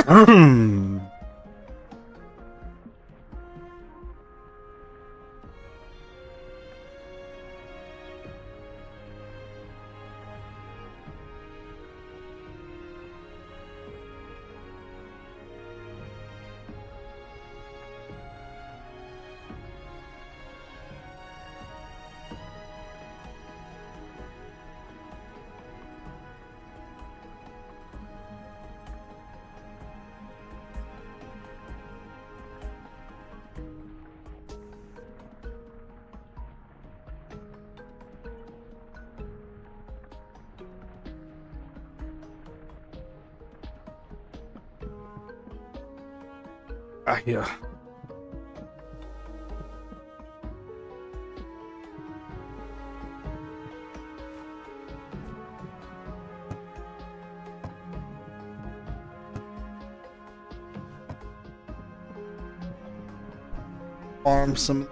Ah, hier. Farm some.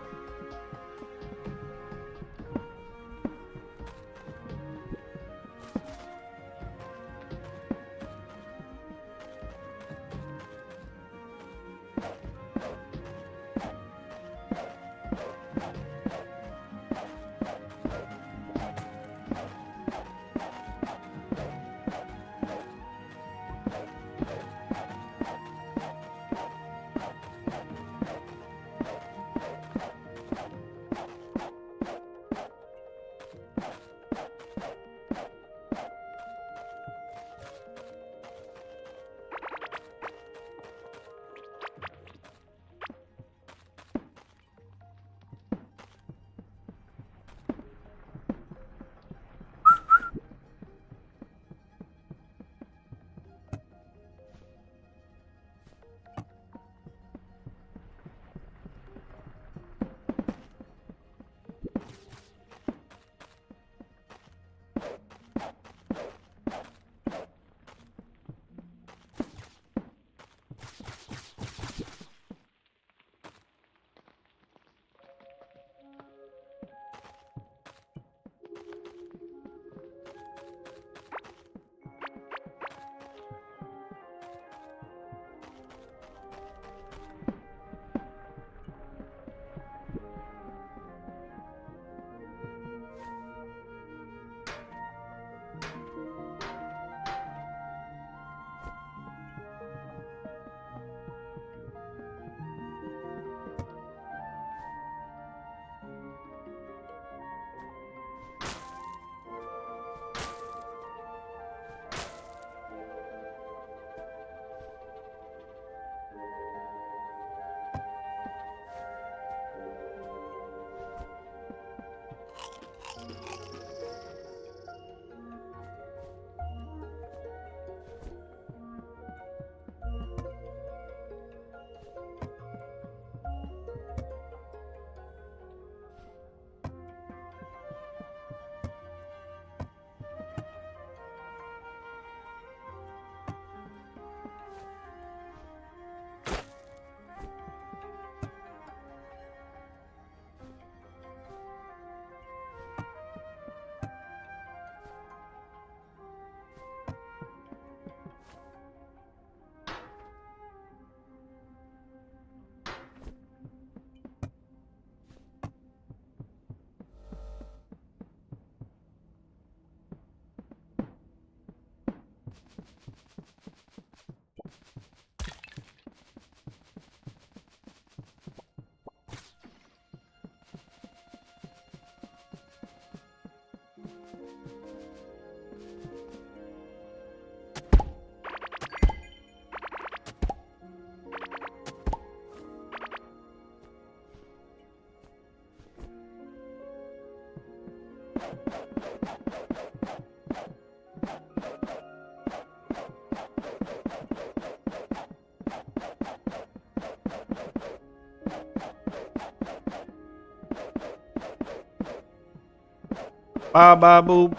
Ba ba boop.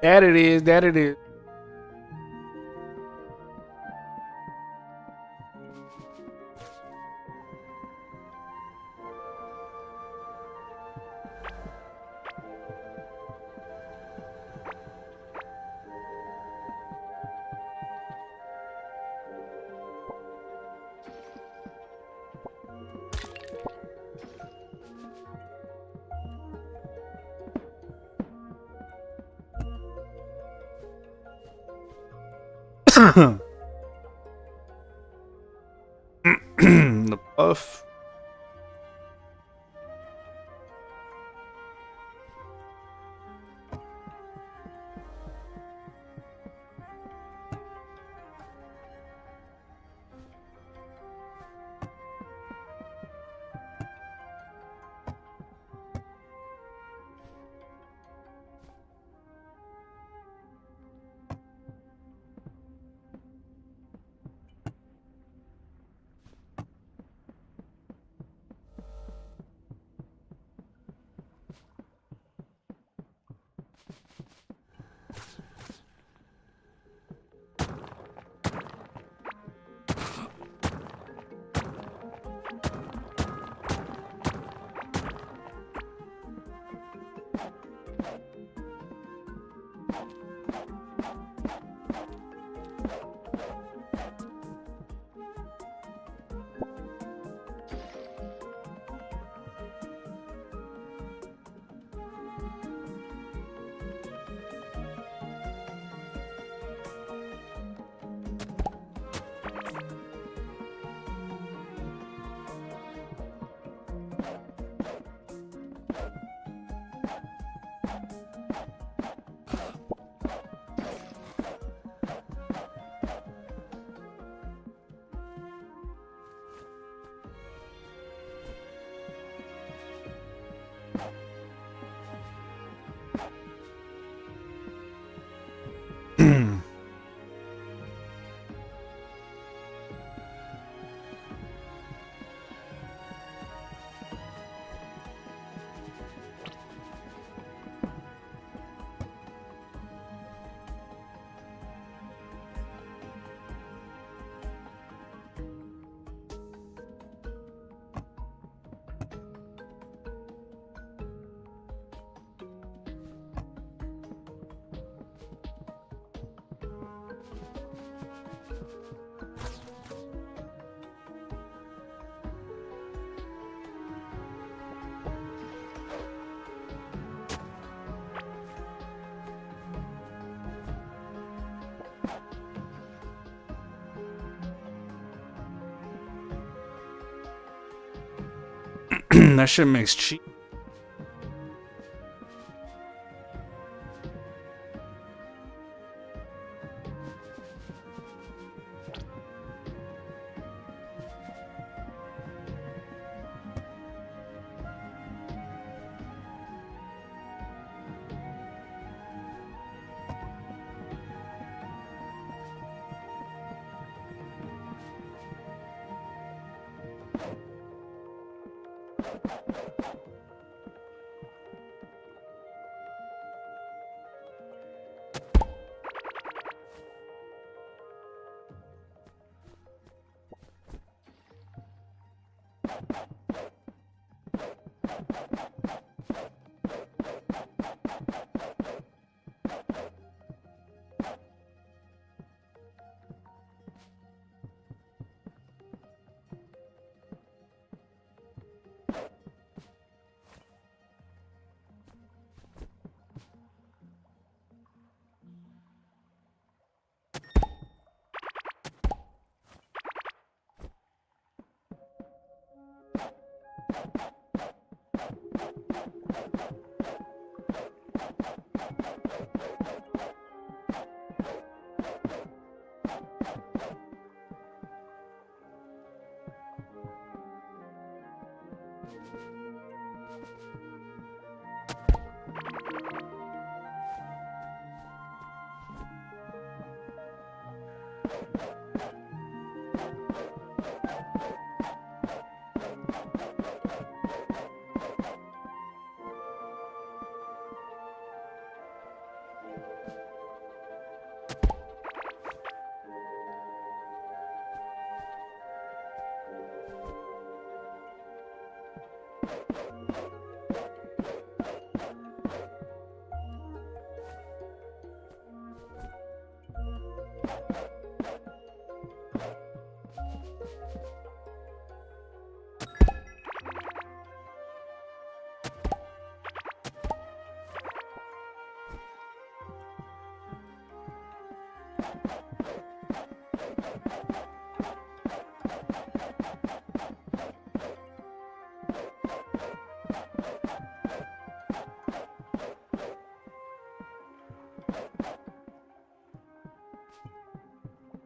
That it is. That it is. The buff. That shit makes cheap.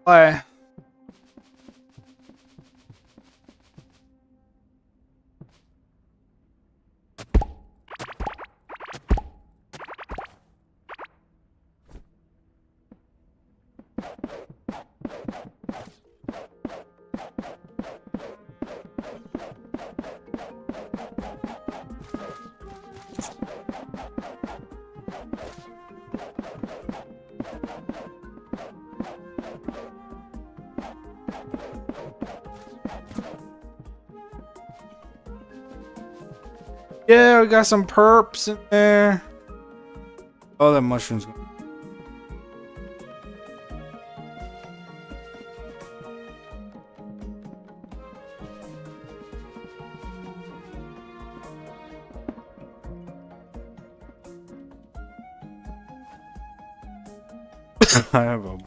Why? Yeah, we got some perps in there. Oh, that mushroom's good. I have a.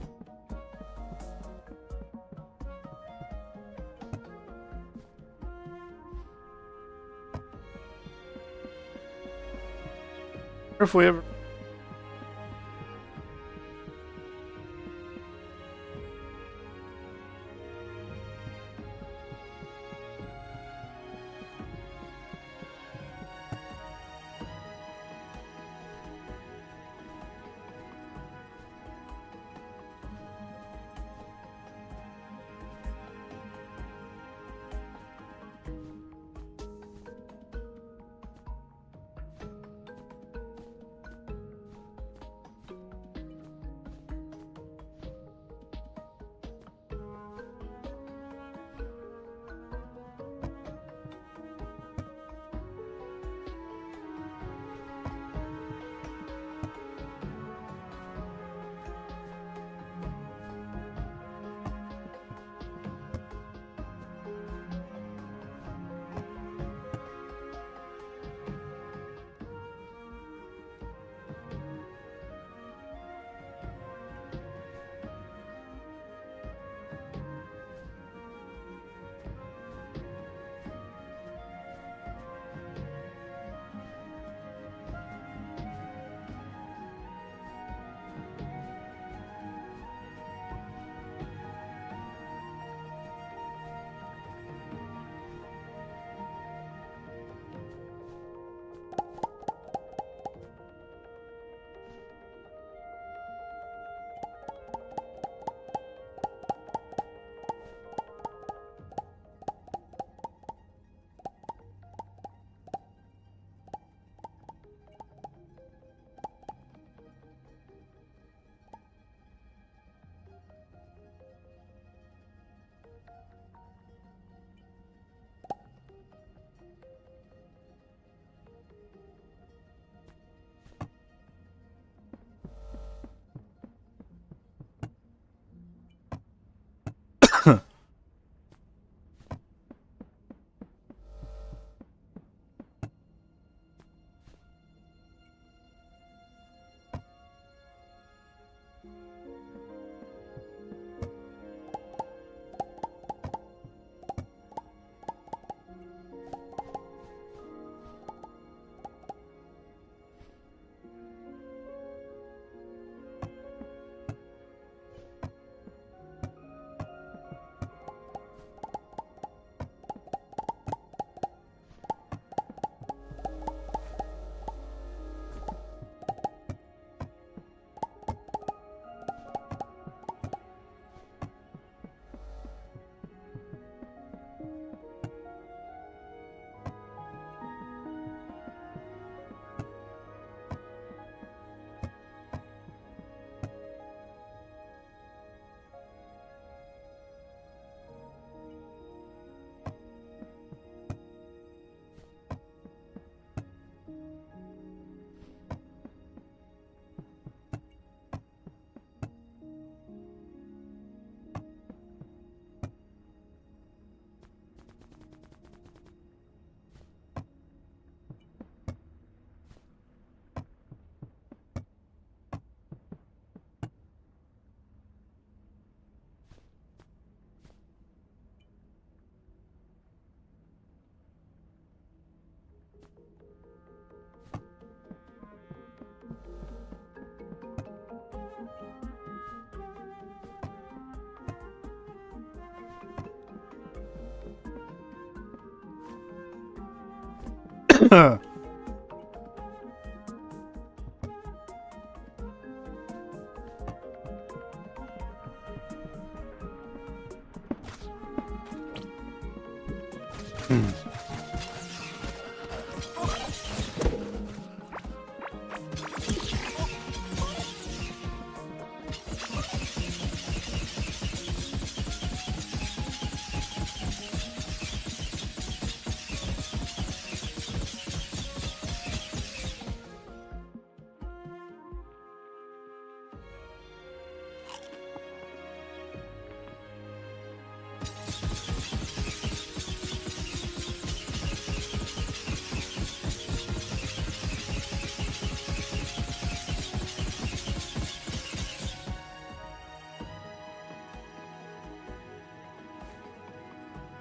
If we ever.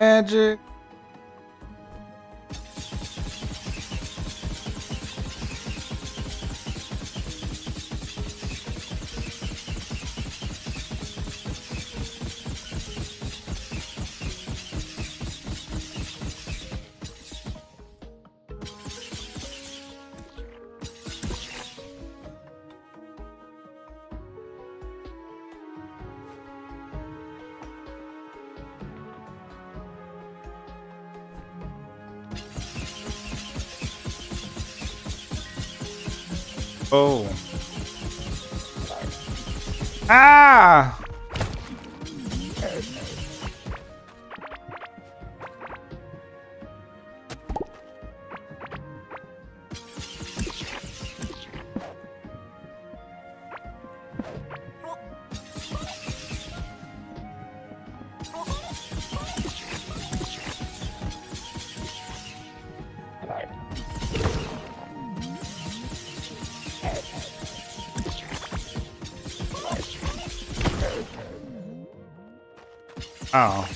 Magic. Oh. Ah! Oh.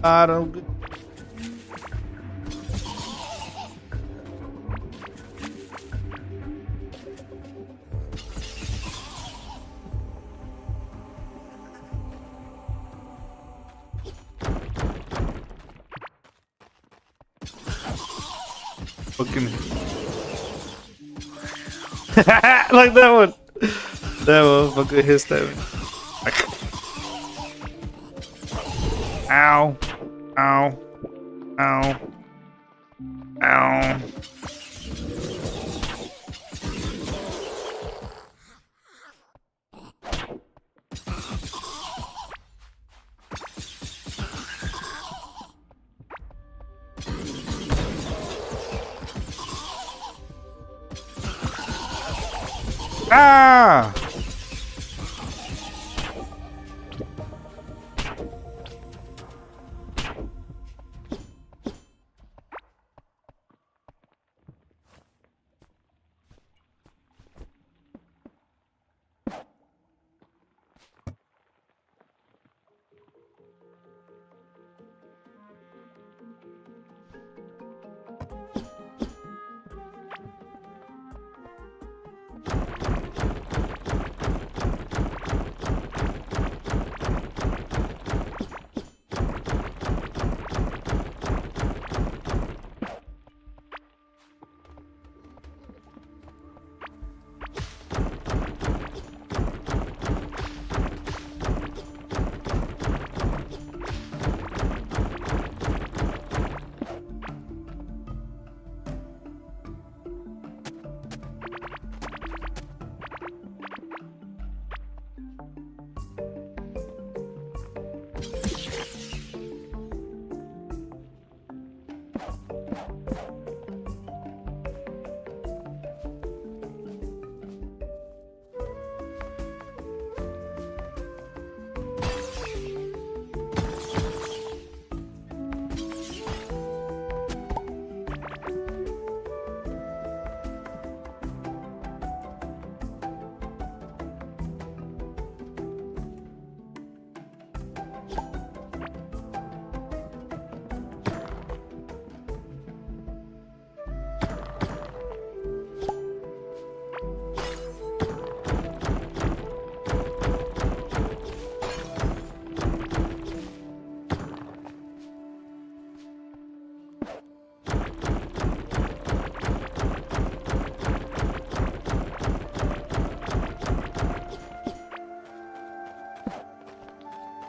I don't. Fucking like that one. That one fucking hits that one. Ow. Ow. Ow. Ow. Ah!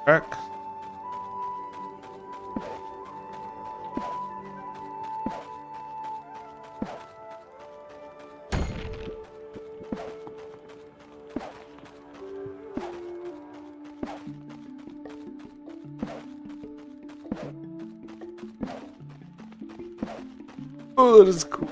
Back. Oh, that is cool.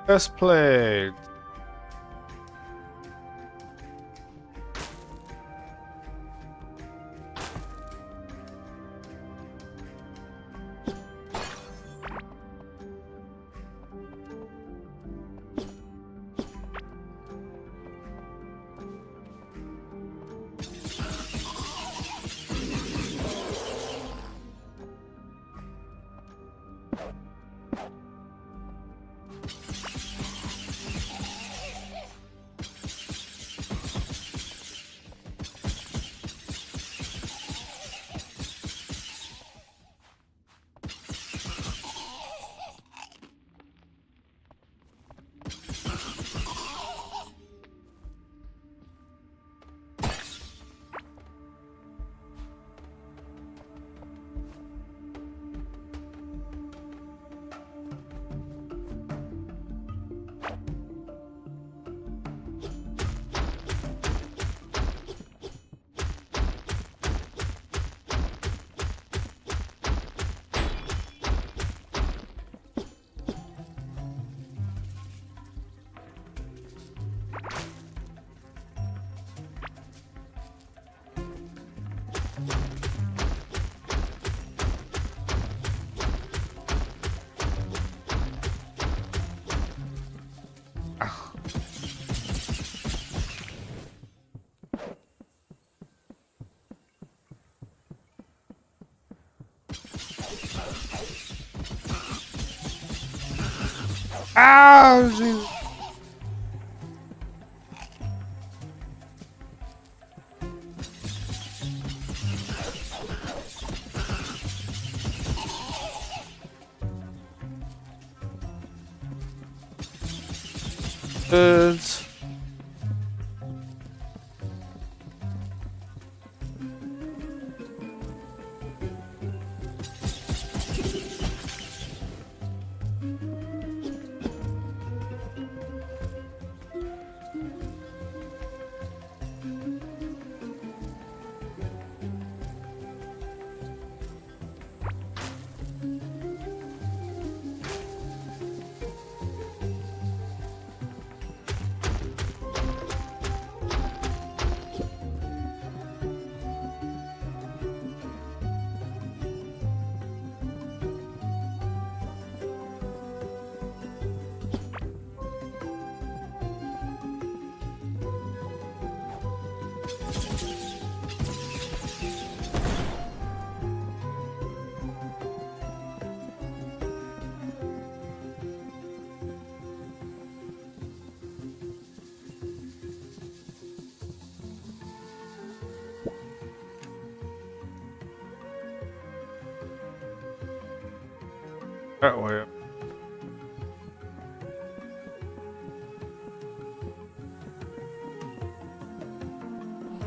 Best played. Ow! Jesus. Goods. That way.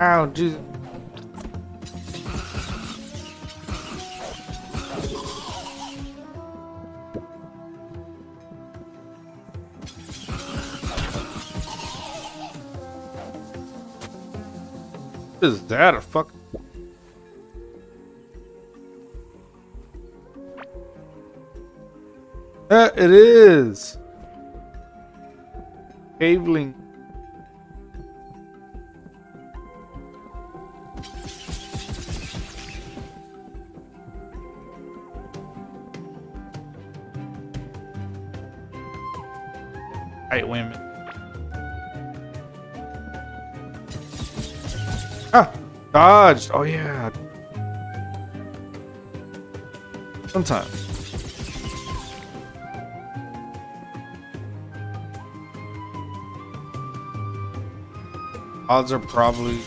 Ow, Jesus. What is that? A fuck? It is. Caveling. Wait a minute. Ah! Dodged! Oh yeah. Sometimes. Odds are probably...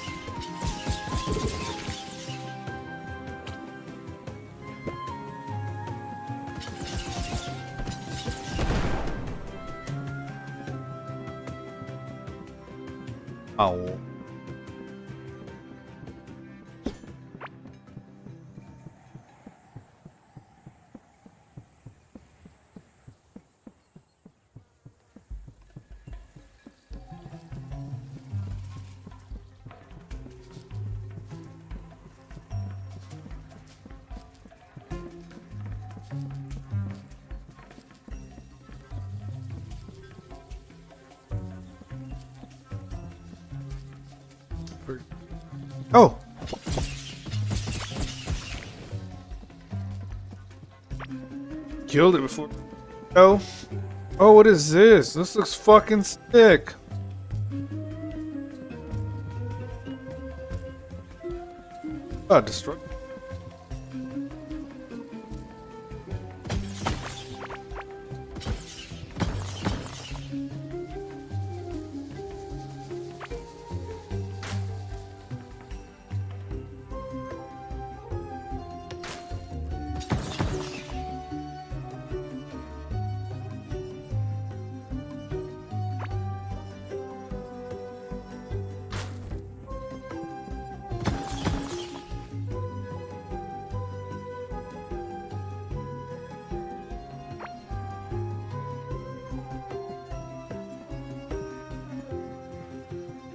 Oh. Oh! Killed it before. Oh. Oh, what is this? This looks fucking sick. Oh, destroy.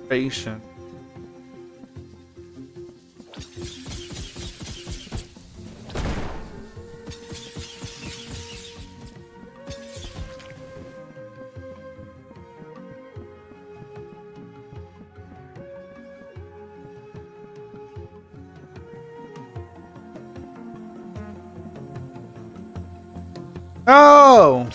Patient. Oh!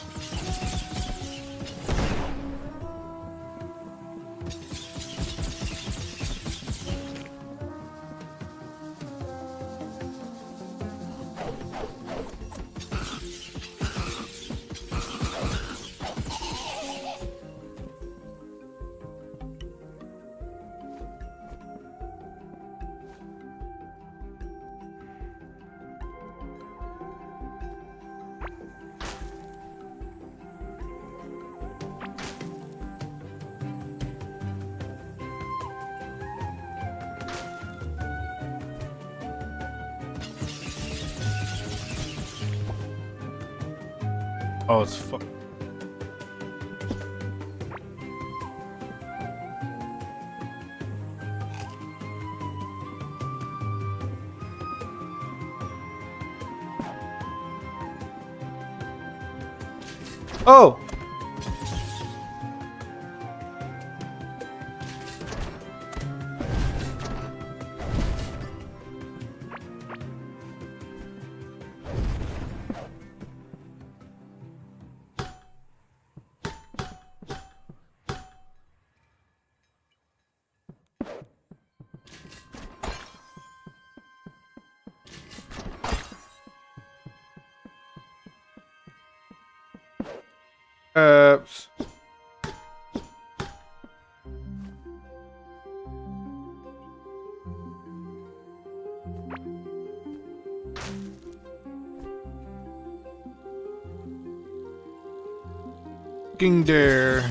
Oh, it's fuck. Oh! Uh, Fucking dare.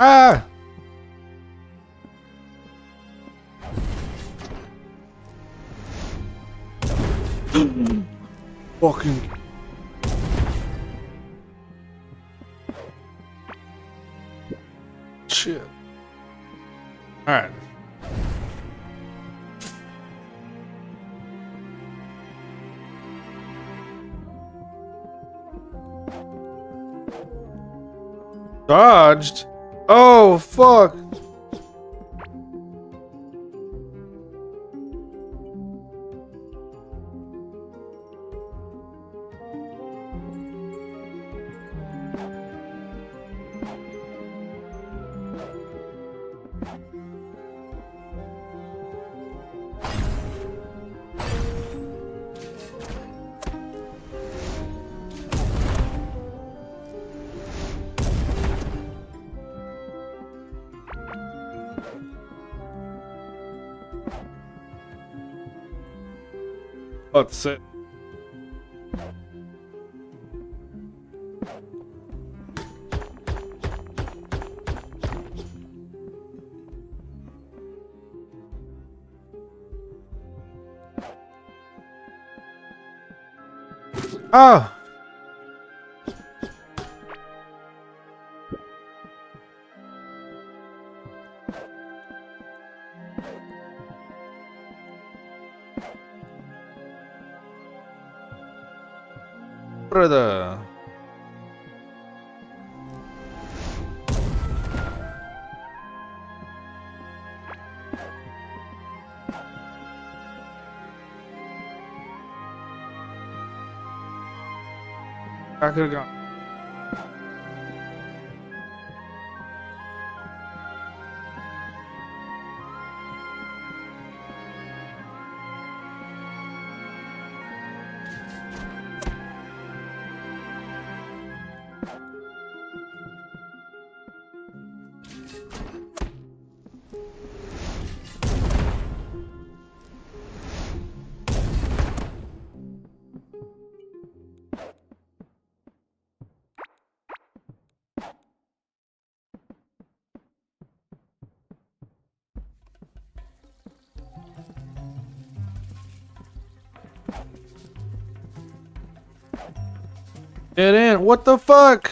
Ah! Fucking. Shit. Alright. Dodged? Oh, fuck. That's it. Oh! brother. I could have gone. Get in. What the fuck?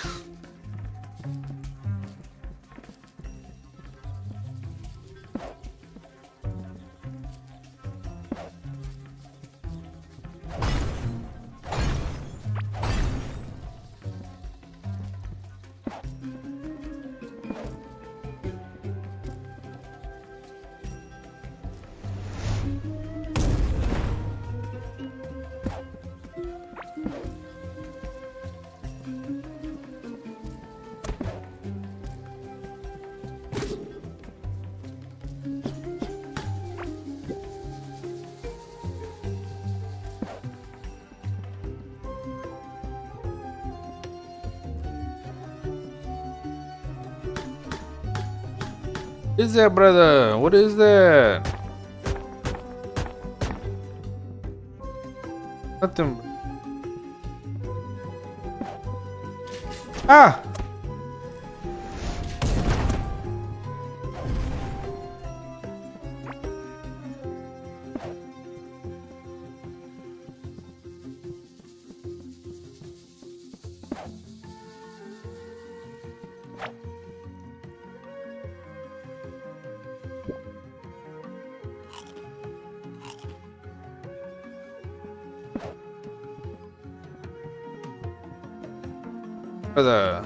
What is that, brother? What is that? Nothing. Ah! Brother.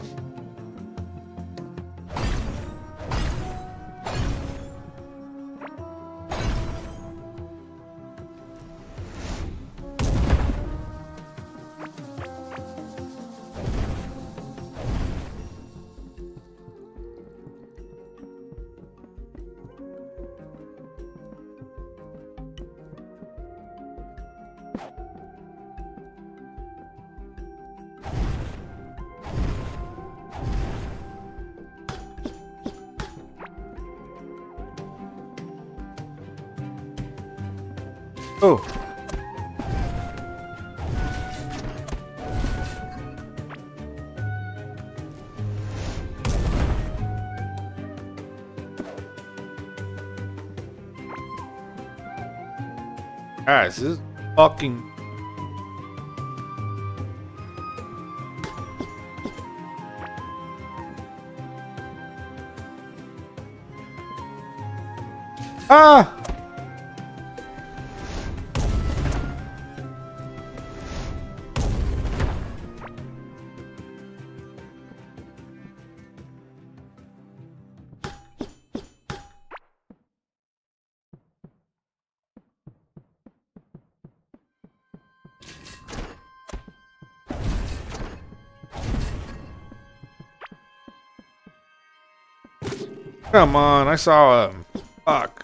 Oh. Guys, this is fucking. Ah! Come on, I saw him. Fuck.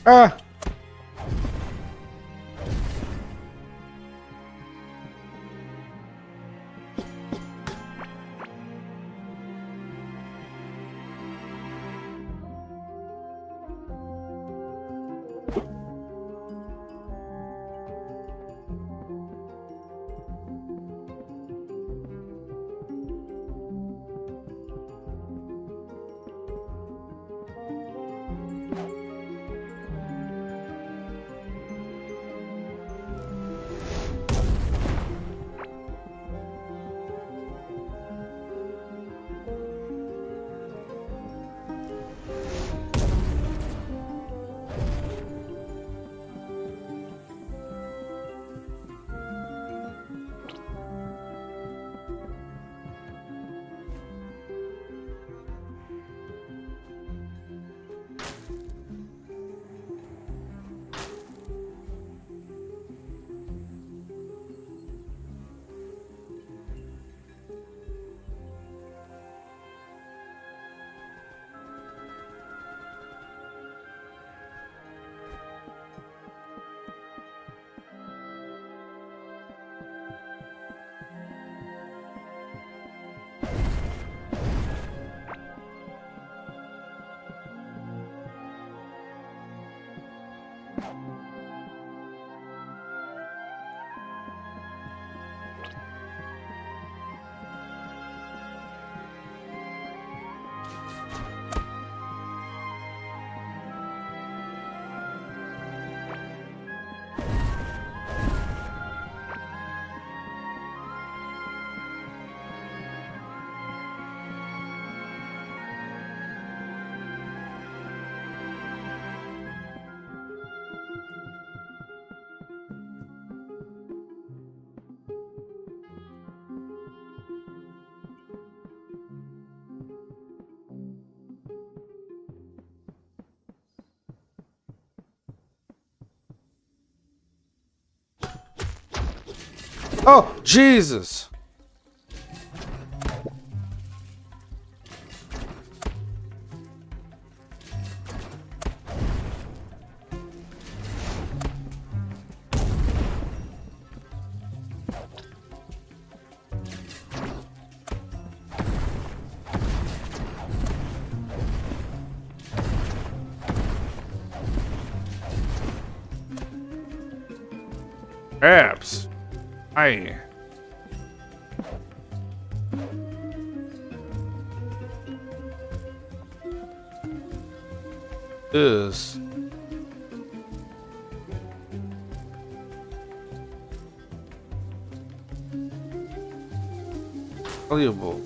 Ah! Oh, Jesus. Crabs. Aye. This. Valuable.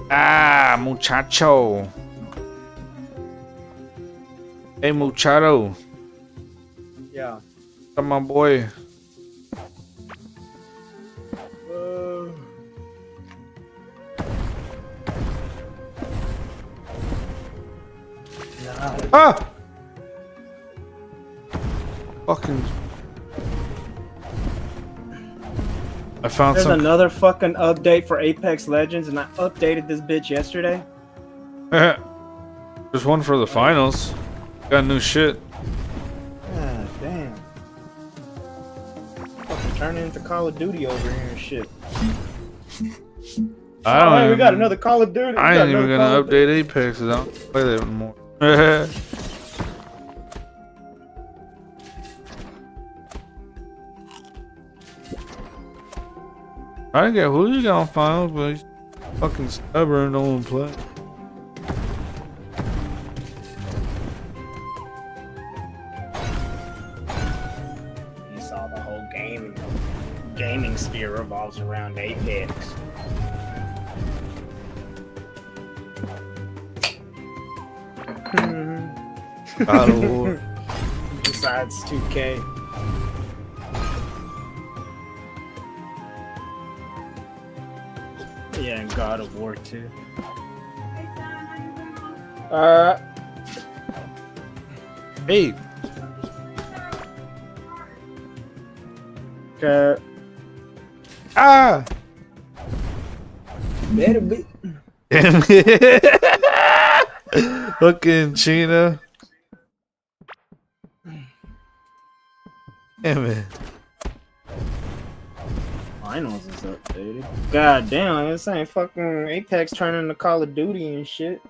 Ah, muchacho. Hey, muchacho. Yeah. What's up, my boy? Nah. Ah! Fucking. I found There's some. another fucking update for Apex Legends, and I updated this bitch yesterday. There's one for the finals. Got new shit. God damn. Fucking turning into Call of Duty over here and shit. I don't Hey, we even, got another Call of Duty. I ain't even gonna update Apex. I don't play that anymore. I get who you got on finals, but he's fucking stubborn. Don't want to play. You saw the whole gaming sphere revolves around Apex. God of War. Besides 2K. Yeah, and God of War 2. Hey, Okay. ah! Better be. Damn it. Fucking China. Damn it. Finals is updated. God damn, this ain't fucking Apex turning into Call of Duty and shit.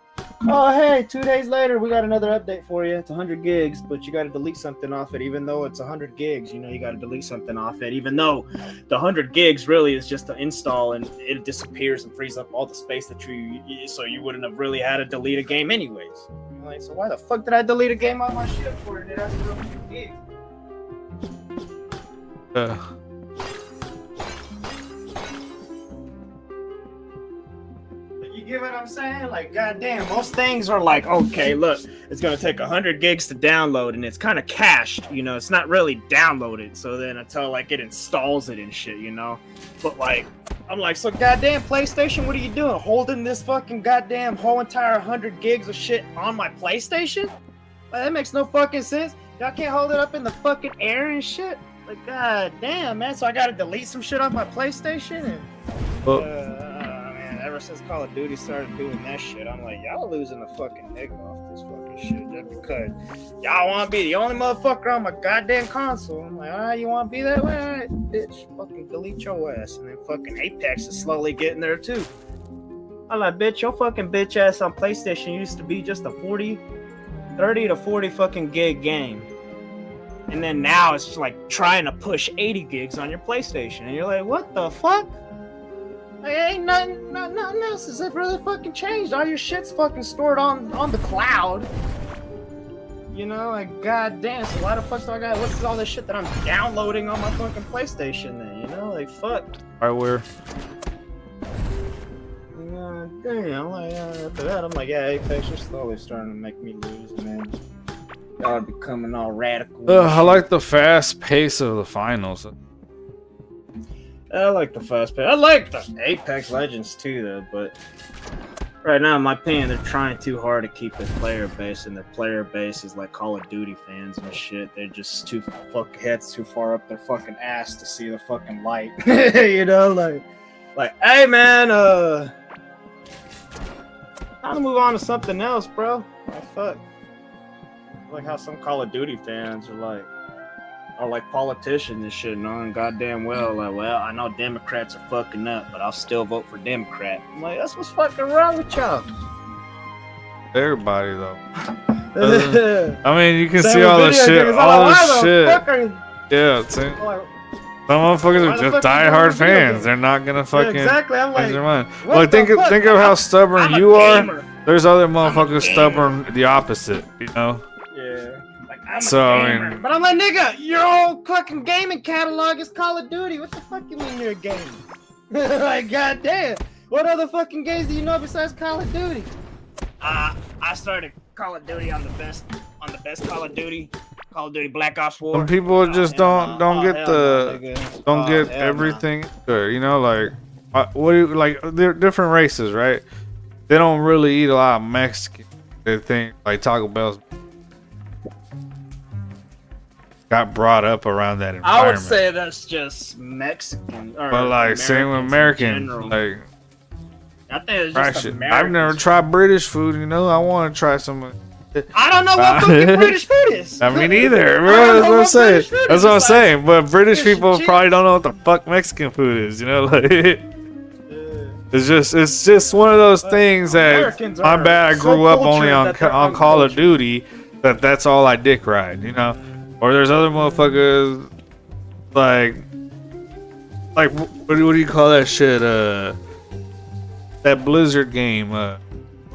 Oh hey, 2 days later we got another update for you. It's 100 gigs, but you gotta delete something off it. Even though it's 100 gigs, you know you gotta delete something off it. Even though the 100 gigs really is just an install and it disappears and frees up all the space that so you wouldn't have really had to delete a game anyways. I'm like, so why the fuck did I delete a game on my shit for it? It has 100 gigs. You get what I'm saying? Like, goddamn, most things are like, okay, look, it's gonna take 100 gigs to download, and it's kind of cached, you know, it's not really downloaded. So then until like it installs it and shit, you know. But like, I'm like, so goddamn PlayStation, what are you doing? Holding this fucking goddamn whole entire 100 gigs of shit on my PlayStation? Like, that makes no fucking sense. Y'all can't hold it up in the fucking air and shit. Like, god damn, man. So I gotta delete some shit off my PlayStation and. Man, ever since Call of Duty started doing that shit, I'm like, y'all losing the fucking nigga off this fucking shit just because y'all want to be the only motherfucker on my goddamn console. I'm like, alright, you want to be that way? Alright, bitch, fucking delete your ass. And then fucking Apex is slowly getting there too. I'm like, bitch, your fucking bitch ass on PlayStation used to be just a 30 to 40 fucking gig game. And then now it's just like trying to push 80 gigs on your PlayStation. And you're like, what the fuck? Like, ain't nothing else has really fucking changed. All your shit's fucking stored on the cloud. You know, like, goddamn. So why the fuck do I got, what's all this shit that I'm downloading on my fucking PlayStation then? You know, like, fuck. Hardware. God God damn. Like, after that, I'm like, yeah, Apex, you're slowly starting to make me lose, man. Y'all are becoming all radical. I like the fast pace of the finals. I like the fast pace. I like the Apex Legends too, though. But right now, in my opinion, they're trying too hard to keep their player base, and their player base is like Call of Duty fans and shit. They're just too heads too far up their fucking ass to see the fucking light. You know, like, hey man, time to move on to something else, bro. Like, fuck. Like how some Call of Duty fans are like politicians and shit, knowing goddamn well, like, well, I know Democrats are fucking up, but I'll still vote for Democrat. I'm like, that's what's fucking wrong with y'all. Everybody though. I mean, you can Same see with all the video shit, games. all I'm like, the why shit. fuck are you- Yeah, see, I'm like, some motherfuckers Why are the just fuck you diehard doing video fans. games? They're not gonna yeah, fucking exactly. I'm change their like, mind. what Like the think fuck? of how stubborn I'm a you are. gamer. There's other I'm a motherfuckers gamer. stubborn the opposite, you know. Yeah. Like, I'm So, a I gamer. mean- But I'm like, nigga, your whole fucking gaming catalog is Call of Duty. What the fuck you mean you're a gamer? Like, goddamn. What other fucking games do you know besides Call of Duty? I started Call of Duty on the best Call of Duty. Call of Duty Black Ops 4. Some people just don't get don't get hell everything good, you know. Like what do you like? They're different races, right? They don't really eat a lot of Mexican. They think like Taco Bell's got brought up around that environment. I would say that's just Mexican. Or but like same with Americans in Americans, general. like I think it's try just shit. Americans. I've never tried British food, you know. I want to try some. I don't know what fucking British food is. I mean, either, I bro. don't That's know what I'm what saying. British food That's is what I'm besides saying. But British fish and people chips. probably don't know what the fuck Mexican food is, you know. Like, Yeah. it's just one of those things that Americans my are bad. I so grew up only cultured on that they're on Call of uncultured. Duty. That's all I dick ride, you know. Or there's other motherfuckers like what do you call that shit? That Blizzard game.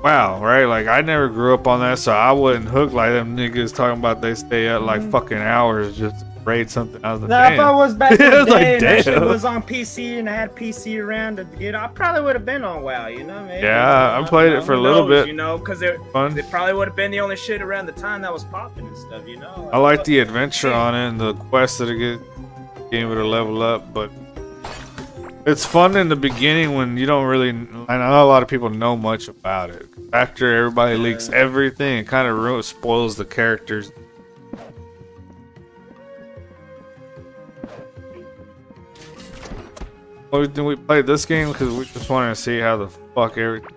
Wow, right? Like I never grew up on that, so I wouldn't hook like them niggas talking about they stay up like fucking hours just to raid something out of the Now, if I game. was back in I the was day like, and that shit damn. was on PC and I had PC around to get, I probably would have been on WoW, you know? Maybe. Yeah, I played it for a Who little knows, bit. you know, because it Fun. probably would have been the only shit around the time that was popping and stuff, you know? I like the adventure on it and the quest that it gave it a level up, but it's fun in the beginning when you don't really. I know a lot of people know much about it. After everybody leaks everything, it kind of spoils the characters. We played this game because we just wanted to see how the fuck everything.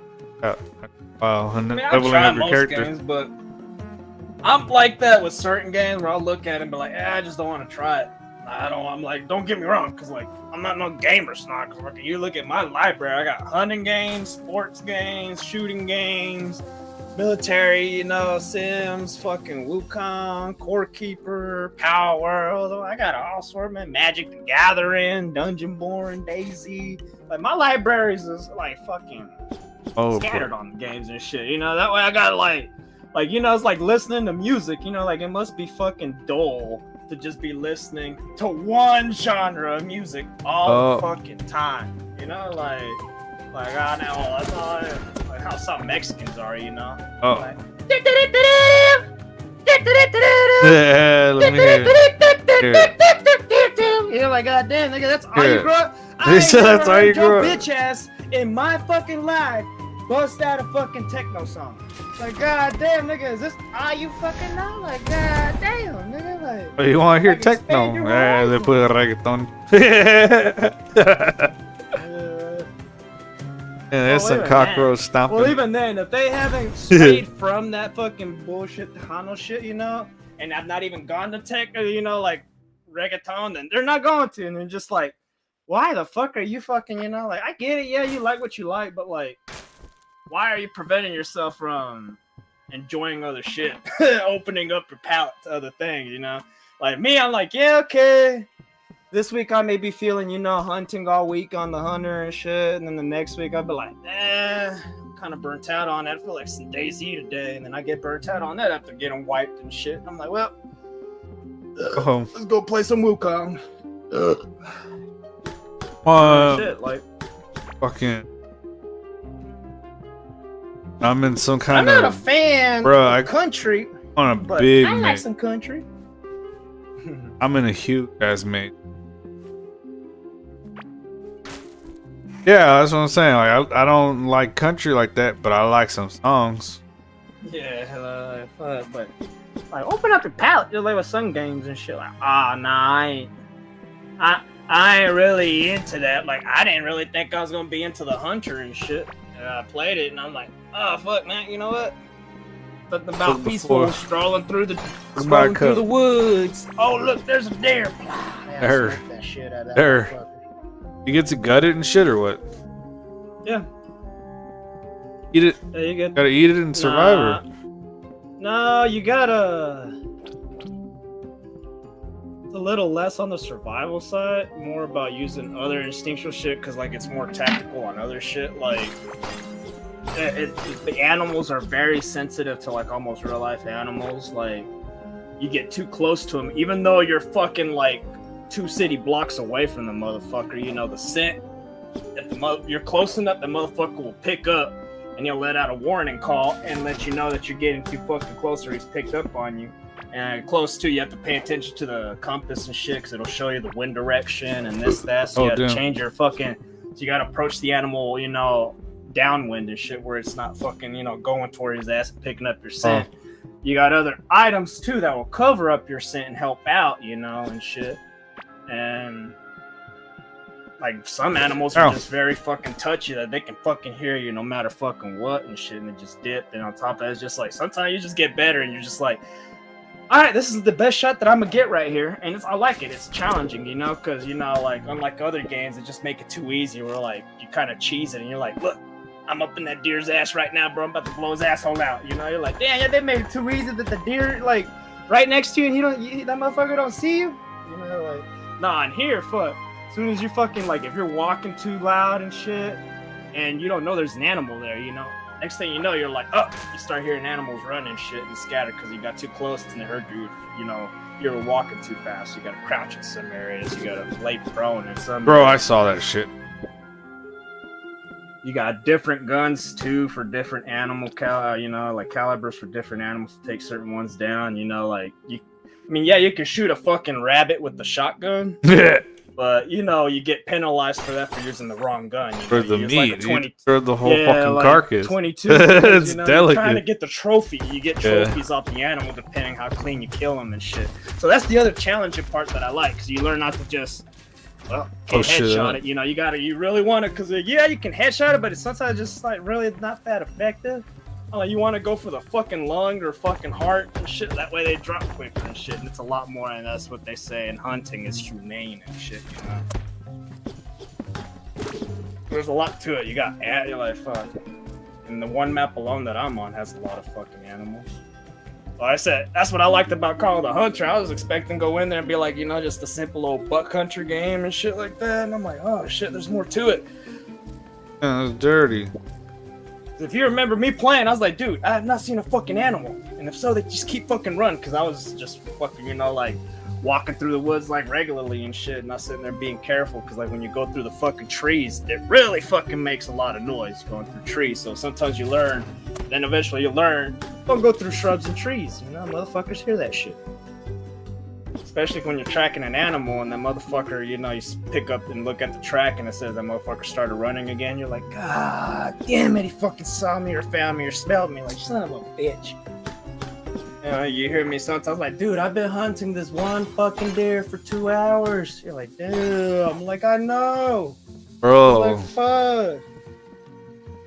Wow, and then I mean, I've leveling tried up your most character. games, but I'm like that with certain games where I'll look at it and be like, I just don't want to try it. I'm like, don't get me wrong, because like, I'm not no gamer snob. 'Cause, like, you look at my library, I got hunting games, sports games, shooting games, military, you know, Sims, fucking Wukong, Core Keeper, Power World. I got all sorts, man. Magic the Gathering, Dungeon Born, Daisy. Like, my libraries is like fucking Oh, scattered on the games and shit. You know, that way I got like you know, it's like listening to music. You know, like it must be fucking dull to just be listening to one genre of music all the fucking time. You know, like I know that's all like how some Mexicans are. You know. Oh. Like, Yeah, let me hear it. You're like, God damn, nigga, that's all Here. you grew up. He I ain't said never that's all you heard your grew up. bitch ass in my fucking life bust out a fucking techno song. Like, God damn, nigga, is this all you fucking know? Like, God damn, nigga, like. Oh, you want to hear Like, expand techno? your Yeah, they horizon. put a reggaeton. Yeah, there's Well, some even cockroach stomping. Well, even then, if they haven't strayed from that fucking bullshit Tejano shit, you know, and I've not even gone to tech, or, you know, like reggaeton, then they're not going to, and they're just like, why the fuck are you fucking, you know, like, I get it, yeah, you like what you like, but like, why are you preventing yourself from enjoying other shit, opening up your palate to other things, you know? Like me, I'm like, yeah, okay. This week I may be feeling, you know, hunting all week on the hunter and shit, and then the next week I'll be like, I'm kind of burnt out on that. I feel like some DayZ today, and then I get burnt out on that after getting wiped and shit. I'm like, well, Oh, let's go play some Wukong. uh, Shit, like, fucking. I'm in some I'm kind not a of fan Bro, of country, on a but big I like mate. some country. I'm in a huge ass mate. Yeah, that's what I'm saying. Like I don't like country like that, but I like some songs. Yeah, but like open up your palate, just like with some games and shit. Like, nah, I ain't really into that. Like, I didn't really think I was gonna be into the Hunter and shit. And I played it, and I'm like, oh fuck, man, you know what? Something about Look peaceful before- strolling through the about scrolling through cup. the woods. Oh look, there's a deer. There. Smack that shit out of that There. motherfucker. You get to gut it and shit or what? Yeah, Eat it. there you go. Gotta eat it in Survivor. No, you gotta. It's a little less on the survival side, more about using other instinctual shit, because like it's more tactical on other shit. Like the animals are very sensitive to like almost real life animals. Like you get too close to them, even though you're fucking like 2 city blocks away from the motherfucker. You know the scent. If you're close enough, the motherfucker will pick up, and he'll let out a warning call and let you know that you're getting too fucking close, or he's picked up on you. And close to, you have to pay attention to the compass and shit, because it'll show you the wind direction and this, that. So you gotta change your fucking. So you gotta approach the animal, you know, downwind and shit, where it's not fucking, you know, going toward his ass and picking up your scent. You got other items too that will cover up your scent and help out, you know, and shit. And like some animals are just very fucking touchy, that they can fucking hear you no matter fucking what and shit, and they just dip. And on top of that, it's just like sometimes you just get better and you're just like, all right, this is the best shot that I'm gonna get right here. And I like it. It's challenging, you know, because, you know, like unlike other games that just make it too easy, where like you kind of cheese it and you're like, look, I'm up in that deer's ass right now, bro. I'm about to blow his asshole out. You know, you're like, damn, yeah, they made it too easy that the deer like right next to you and that motherfucker don't see you. You know, like, nah, and here, fuck. As soon as you fucking, like, if you're walking too loud and shit, and you don't know there's an animal there, you know, next thing you know, you're like, oh, you start hearing animals running shit and scatter because you got too close and they heard you, you know, you were walking too fast. You gotta crouch in some areas, you gotta lay prone in some Bro, I areas. saw that shit. You got different guns too for different animal you know, like calibers for different animals to take certain ones down, you know, like you can shoot a fucking rabbit with the shotgun. But, you know, you get penalized for that for using the wrong gun. You know? For the you use meat, like you throw the whole fucking like carcass. 22. It's you know, delicate. You're trying to get the trophy. You get trophies off the animal depending how clean you kill them and shit. So that's the other challenging part that I like, because you learn not to just, can't headshot it. You know, you really want it, because yeah, you can headshot it, but it's sometimes just like really not that effective. You want to go for the fucking lung or fucking heart and shit. That way they drop quicker and shit. And it's a lot more, and that's what they say in hunting is humane and shit, you know. There's a lot to it. You got you're like, fuck. And the one map alone that I'm on has a lot of fucking animals. Like I said, that's what I liked about Call of the Hunter. I was expecting to go in there and be like, you know, just a simple old buck hunter game and shit like that. And I'm like, oh shit, there's more to it. Yeah, it's dirty. If you remember me playing, I was like, dude, I have not seen a fucking animal. And if so, they just keep fucking running, because I was just fucking, you know, like walking through the woods like regularly and shit, and I was sitting there being careful, because like when you go through the fucking trees, it really fucking makes a lot of noise going through trees. So sometimes you learn, then eventually you learn, don't go through shrubs and trees. You know, motherfuckers hear that shit. Especially when you're tracking an animal and that motherfucker, you know, you pick up and look at the track and it says that motherfucker started running again. You're like, God damn it, he fucking saw me or found me or smelled me. Like, son of a bitch. You know, you hear me sometimes like, dude, I've been hunting this one fucking deer for 2 hours. You're like, dude. I'm like, I know. Bro. I'm like, fuck.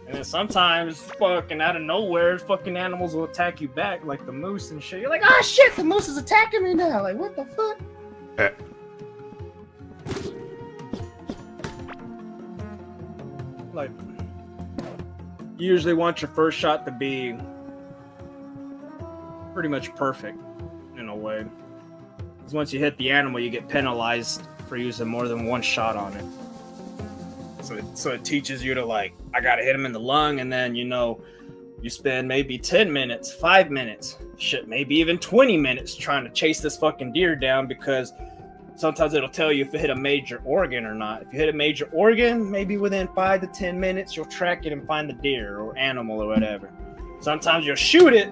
And then sometimes, fucking out of nowhere, fucking animals will attack you back, like the moose and shit. You're like, oh shit, the moose is attacking me now. Like, what the fuck? Like, you usually want your first shot to be pretty much perfect, in a way. Because once you hit the animal, you get penalized for using more than one shot on it. So it teaches you to, like, I gotta hit him in the lung, and then, you know, you spend maybe 10 minutes, 5 minutes, shit, maybe even 20 minutes trying to chase this fucking deer down, because Sometimes it'll tell you if it hit a major organ or not. If you hit a major organ, maybe within 5 to 10 minutes, you'll track it and find the deer or animal or whatever. Sometimes you'll shoot it,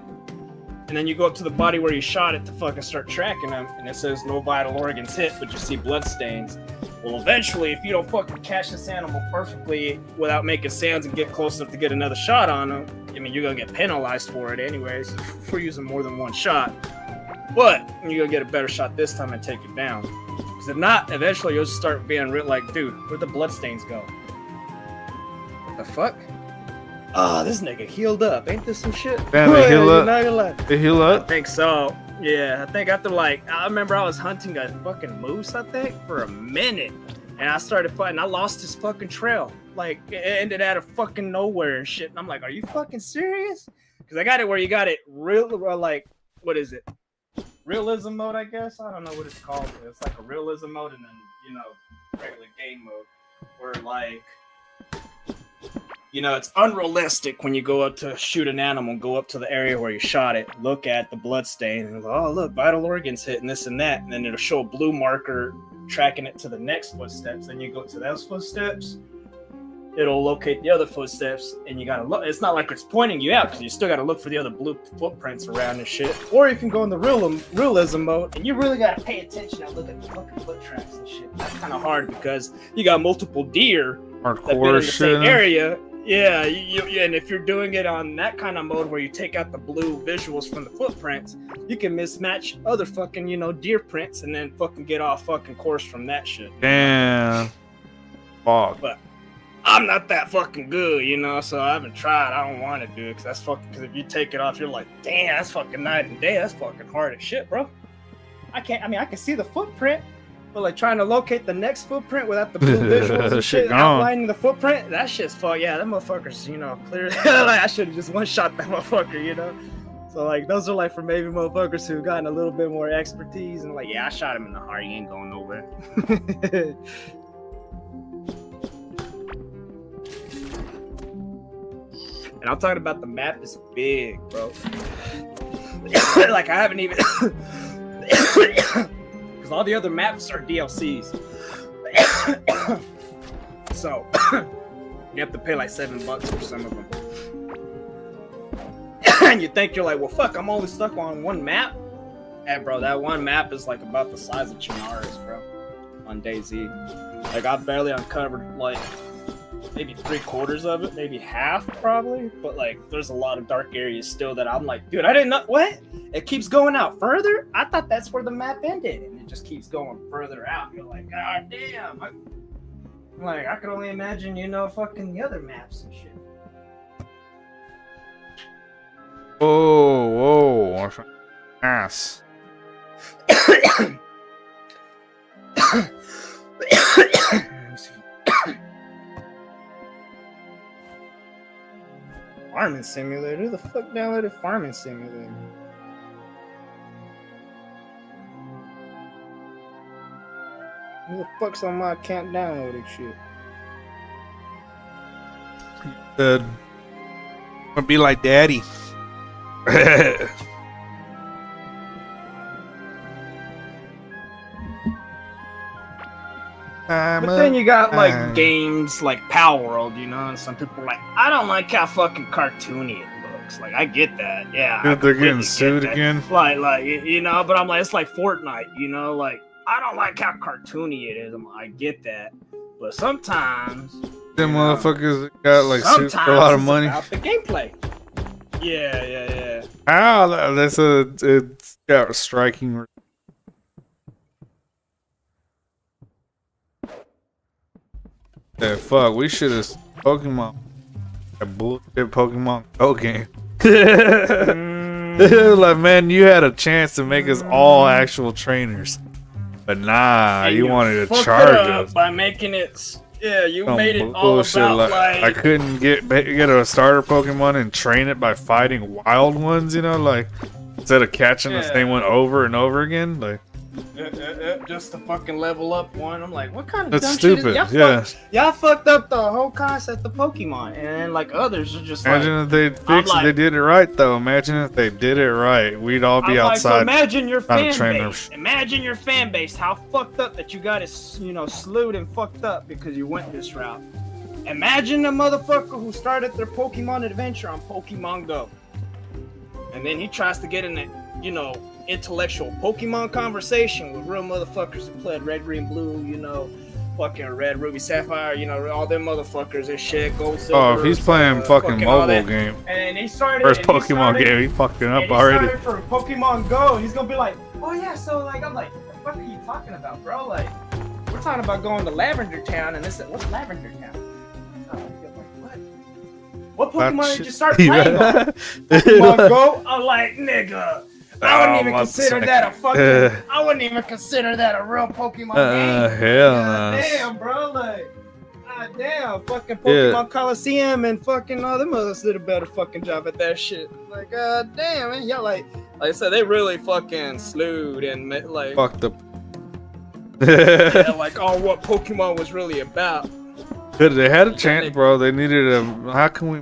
and then you go up to the body where you shot it to fucking start tracking them, and it says no vital organs hit, but you see blood stains. Well, eventually, if you don't fucking catch this animal perfectly without making sounds and get close enough to get another shot on them, I mean, you're gonna get penalized for it anyways for using more than one shot. But you're gonna get a better shot this time and take it down. Because if not, eventually you'll just start being real like, dude, where'd the blood stains go? What the fuck? Ah, this nigga healed up. Ain't this some shit? Damn, they heal up. Not gonna lie. They heal I up? think so. Yeah, I think after I remember I was hunting a fucking moose, I think, for a minute. And I started fighting. I lost this fucking trail. Like, it ended out of fucking nowhere and shit. And I'm like, are you fucking serious? Because I got it where you got it real, like, what is it? Realism mode, I guess? I don't know what it's called. It's like a realism mode and then, regular game mode. Where, like, it's unrealistic when you go up to shoot an animal, go up to the area where you shot it, look at the blood stain, and go, oh, look, vital organs hit and this and that. And then it'll show a blue marker tracking it to the next footsteps. Then you go to those footsteps, it'll locate the other footsteps, and you gotta look. It's not like it's pointing you out because you still gotta look for the other blue footprints around and shit. Or you can go in the realism mode, and you really gotta pay attention and look at the fucking foot tracks and shit. That's kind of hard because you got multiple deer that been in the same area. Yeah, and if you're doing it on that kind of mode where you take out the blue visuals from the footprints, you can mismatch other fucking, deer prints and then fucking get off fucking course from that shit. Damn. Fuck. But I'm not that fucking good, so I haven't tried. I don't want to do it because if you take it off, you're like, damn, that's fucking night and day. That's fucking hard as shit, bro. I can see the footprint. But like trying to locate the next footprint without the blue visuals and shit outlining the footprint, that shit's fuck. Yeah, that motherfucker's, clear. Like I should have just one-shot that motherfucker, So like those are like for maybe motherfuckers who've gotten a little bit more expertise and like, yeah, I shot him in the heart. He ain't going nowhere. And I'm talking about the map is big, bro. Like I haven't even. Because all the other maps are DLCs. So, you have to pay like $7 for some of them. And you think you're like, well, fuck, I'm only stuck on one map? And bro, that one map is like about the size of Chinaris, bro, on DayZ. Like, I barely uncovered like maybe 3/4 of it, maybe half probably. But like, there's a lot of dark areas still that I'm like, dude, I didn't know, what? It keeps going out further? I thought that's where the map ended. And it just keeps going further out. You're like, god damn. I could only imagine, fucking the other maps and shit. Whoa. Ass. Farming Simulator? Who the fuck downloaded Farming Simulator? Who the fuck's on my account downloading shit? Good. I'm gonna be like daddy. But then you got like games like Power World, and some people are like, I don't like how fucking cartoony it looks. Like I get that, yeah. Dude, they're getting sued again. Like, but I'm like, it's like Fortnite, like I don't like how cartoony it is. I get that, but sometimes them motherfuckers got like sued for a lot of money. About the gameplay. Yeah. It's got striking. Yeah, fuck, we should have Pokemon. That bullshit Pokemon Go game. Like, man, you had a chance to make us all actual trainers. But nah, and you wanted to charge us. By making it, you Some made it all about like I couldn't get a starter Pokemon and train it by fighting wild ones, like instead of catching the same one over and over again, like. just to fucking level up one. I'm like, what kind of That's dumb stupid. shit is Yeah. y'all fucked up the whole concept of Pokemon, and like others are just Imagine like, if they fixed like- it, they did it right though. Imagine if they did it right. We'd all be I'm like, so outside. imagine your trying to fan train base. Imagine your fan base. How fucked up that you got it, you know, slewed and fucked up because you went this route. Imagine the motherfucker who started their Pokemon adventure on Pokemon Go, and then he tries to get in a, you know, intellectual Pokemon conversation with real motherfuckers who played Red, Green, Blue, you know, fucking Red, Ruby, Sapphire, you know, all them motherfuckers and shit, Gold, Silver. Oh, if he's playing fucking all mobile that. game. And he started. First and he Pokemon started- game, he fucking up and he already. started for Pokemon Go. He's gonna be like, oh yeah, so like, I'm like, what the fuck are you talking about, bro? Like, we're talking about going to Lavender Town, and this, what's Lavender Town? Oh, I'm like, what Pokemon did you start playing on? Pokemon Go? I'm like, nigga. I wouldn't even consider that a fucking. I wouldn't even consider that a real Pokemon game. Hell God no. damn, bro. Like, god damn. Fucking Pokemon Coliseum and fucking all them others did a better fucking job at that shit. Like, god damn, man. Y'all like I said, they really fucking slewed and like. Fucked up. Yeah, like on what Pokemon was really about. Good, they had a chance, bro. They needed a. How can we?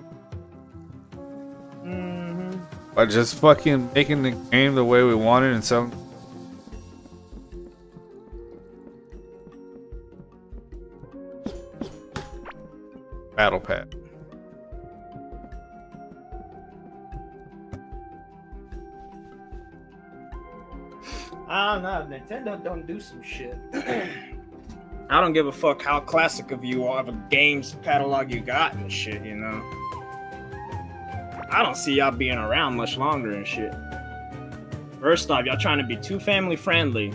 By just fucking making the game the way we wanted and selling. Battle Pass. I don't know. Nintendo don't do some shit. I don't give a fuck how classic of you or of a games catalog you got and shit, you know. I don't see y'all being around much longer and shit. First off, y'all trying to be too family friendly.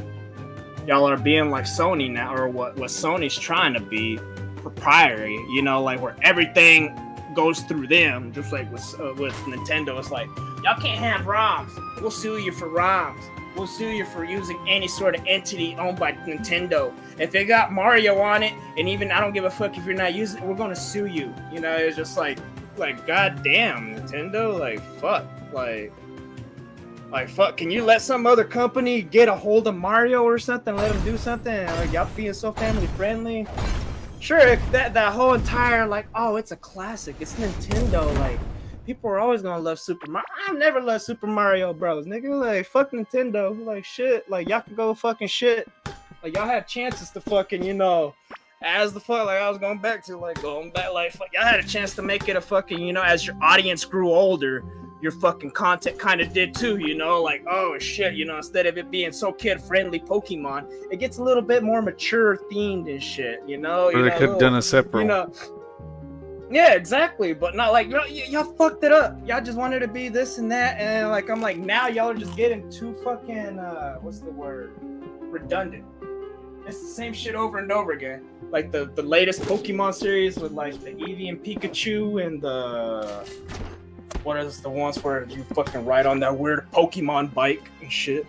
Y'all are being like Sony now, or what Sony's trying to be, proprietary. You know, like where everything goes through them. Just like with Nintendo, it's like y'all can't have ROMs. We'll sue you for ROMs. We'll sue you for using any sort of entity owned by Nintendo. If it got Mario on it, and even I don't give a fuck if you're not using it, we're gonna sue you. You know, it's just like goddamn Nintendo, like fuck, like fuck. Can you let some other company get a hold of Mario or something? Let them do something. Like y'all being so family friendly. Sure, that whole entire like, oh, it's a classic. It's Nintendo. Like people are always gonna love Super Mario. I've never loved Super Mario Bros. Nigga, like fuck Nintendo. Like shit. Like y'all can go fucking shit. Like y'all had chances to fucking, you know. As the fuck, like I was going back, like fuck, y'all had a chance to make it a fucking, you know, as your audience grew older, your fucking content kind of did too, you know, like, oh shit, you know, instead of it being so kid-friendly Pokemon, it gets a little bit more mature themed and shit, you know? Or they could have done a separate. You know, yeah, exactly, but not like, y'all fucked it up. Y'all just wanted to be this and that, and like, I'm like, now y'all are just getting too fucking, what's the word? Redundant. It's the same shit over and over again. Like the latest Pokemon series with like the Eevee and Pikachu and the what is the ones where you fucking ride on that weird Pokemon bike and shit.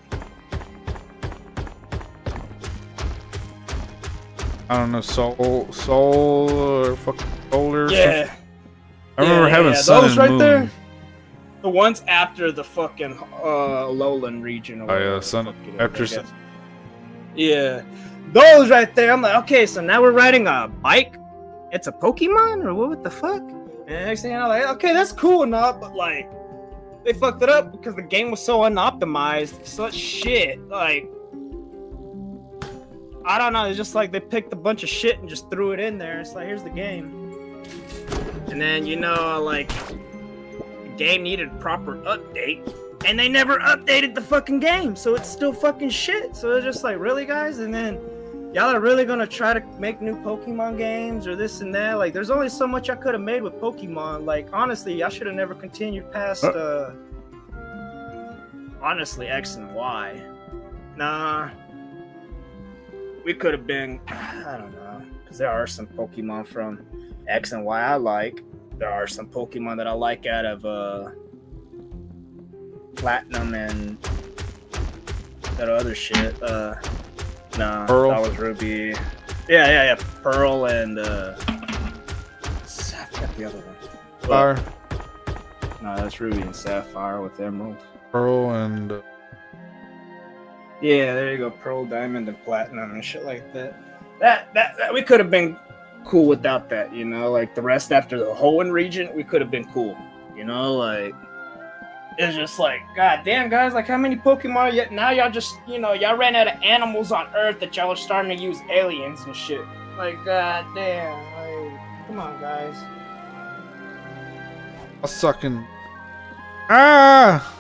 I don't know, Soul or fucking Solar. Yeah. I remember having Sun those and right Moon. there. The ones after the fucking lowland region. Or Oh yeah, whatever Sun the fuck it is, after I Sun. guess. Yeah. Those right there, I'm like, okay, so now we're riding a bike. It's a Pokemon, or what the fuck? And the next thing you know, like, okay, that's cool enough, but like, they fucked it up because the game was so unoptimized, such shit. Like, I don't know. It's just like they picked a bunch of shit and just threw it in there. It's like, here's the game, and then you know, like, the game needed proper update. And they never updated the fucking game, so it's still fucking shit. So it's just like, really, guys? And then y'all are really gonna try to make new Pokemon games or this and that? Like, there's only so much I could have made with Pokemon. Like, honestly, y'all should have never continued past, honestly, X and Y. Nah. We could have been, I don't know. Because there are some Pokemon from X and Y I like. There are some Pokemon that I like out of, Platinum and that other shit. Nah, Pearl? that was Ruby. Yeah. Pearl and I forgot the other one. Fire, No, that's Ruby and Sapphire with Emerald. Pearl, and Yeah, there you go. Pearl, diamond, and platinum and shit like that. That we could have been cool without that, you know. Like the rest after the Hoenn region, we could have been cool, you know. Like it's just like, god damn, guys, like how many Pokemon yet now y'all just, you know, y'all ran out of animals on Earth that y'all are starting to use aliens and shit. Like god damn, like come on, guys. I sucking. Ah.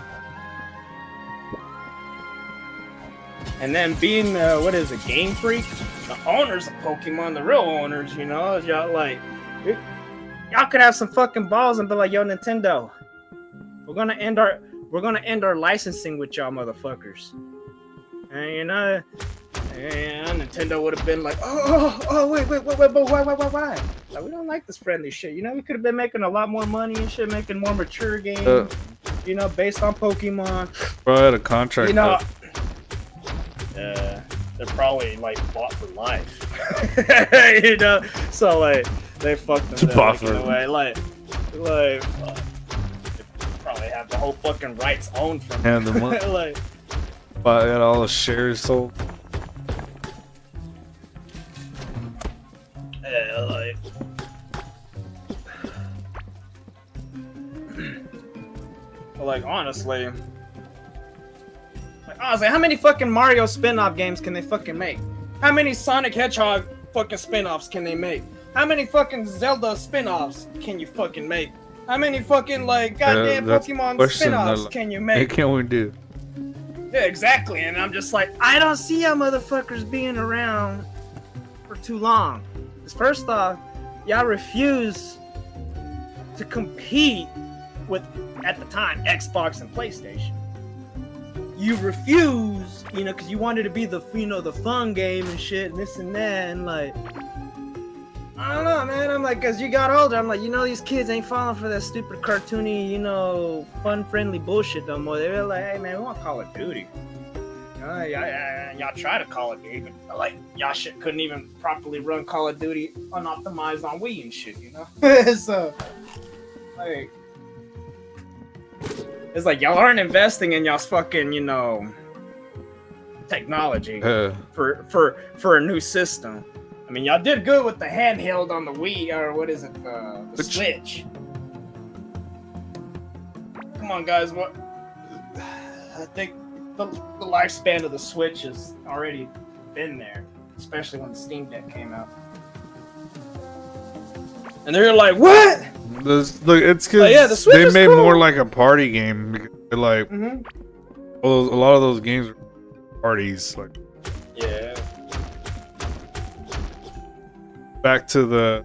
And then being, what is it, Game Freak? The owners of Pokemon, the real owners, you know, y'all like, y'all could have some fucking balls and be like, yo, Nintendo, we're gonna end our licensing with y'all motherfuckers. And you know, and Nintendo would have been like, wait, why? Like, we don't like this friendly shit. You know, we could have been making a lot more money and shit, making more mature games, you know, based on Pokemon. Bro, I had a contract. You know. They're probably like bought for life, you know. So like they fucked them like, in a way. Like they probably have the whole fucking rights owned from and the money. like, I got all the shares sold. Yeah, like. But like honestly, how many fucking Mario spin-off games can they fucking make? How many Sonic Hedgehog fucking spin-offs can they make? How many fucking Zelda spin-offs can you fucking make? How many fucking like goddamn Pokemon spin-offs can you make? What can we do? Yeah, exactly. And I'm just like, I don't see y'all motherfuckers being around for too long. Because first off, y'all refuse to compete with, at the time, Xbox and PlayStation. You refuse, you know, because you wanted to be the, you know, the fun game and shit, and this and that, and like, I don't know, man. I'm like, as you got older, I'm like, you know, these kids ain't falling for that stupid cartoony, you know, fun-friendly bullshit no more. They were like, hey, man, we want Call of Duty. Y'all try to Call of Duty, but like, y'all shit couldn't even properly run Call of Duty unoptimized on Wii and shit, you know? So, like, it's like y'all aren't investing in y'all's fucking, you know, technology for a new system. I mean, y'all did good with the handheld on the Wii, or what is it, the Switch. Come on, guys, what? I think the lifespan of the Switch has already been there, especially when the Steam Deck came out. And they're like, what? Look, it's because they made more like a party game. Because like, a lot of those games are parties. Like, yeah. Back to the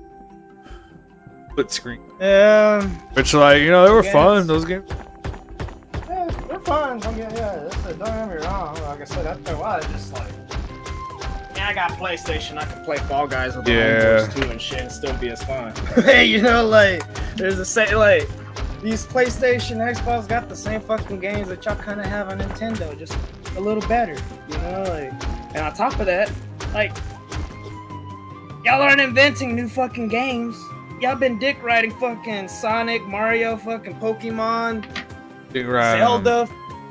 split screen. Yeah. Which, like, you know, they were fun. Those games. Yeah, they're fun. Don't get me wrong. Like I said, after a while, it's just like, I got PlayStation. I can play Fall Guys with the homeboys too and shit, and still be as fun. You know, like there's a say like these PlayStation, Xbox got the same fucking games that y'all kind of have on Nintendo, just a little better. You know, like, and on top of that, like y'all aren't inventing new fucking games. Y'all been dick riding fucking Sonic, Mario, fucking Pokemon, Zelda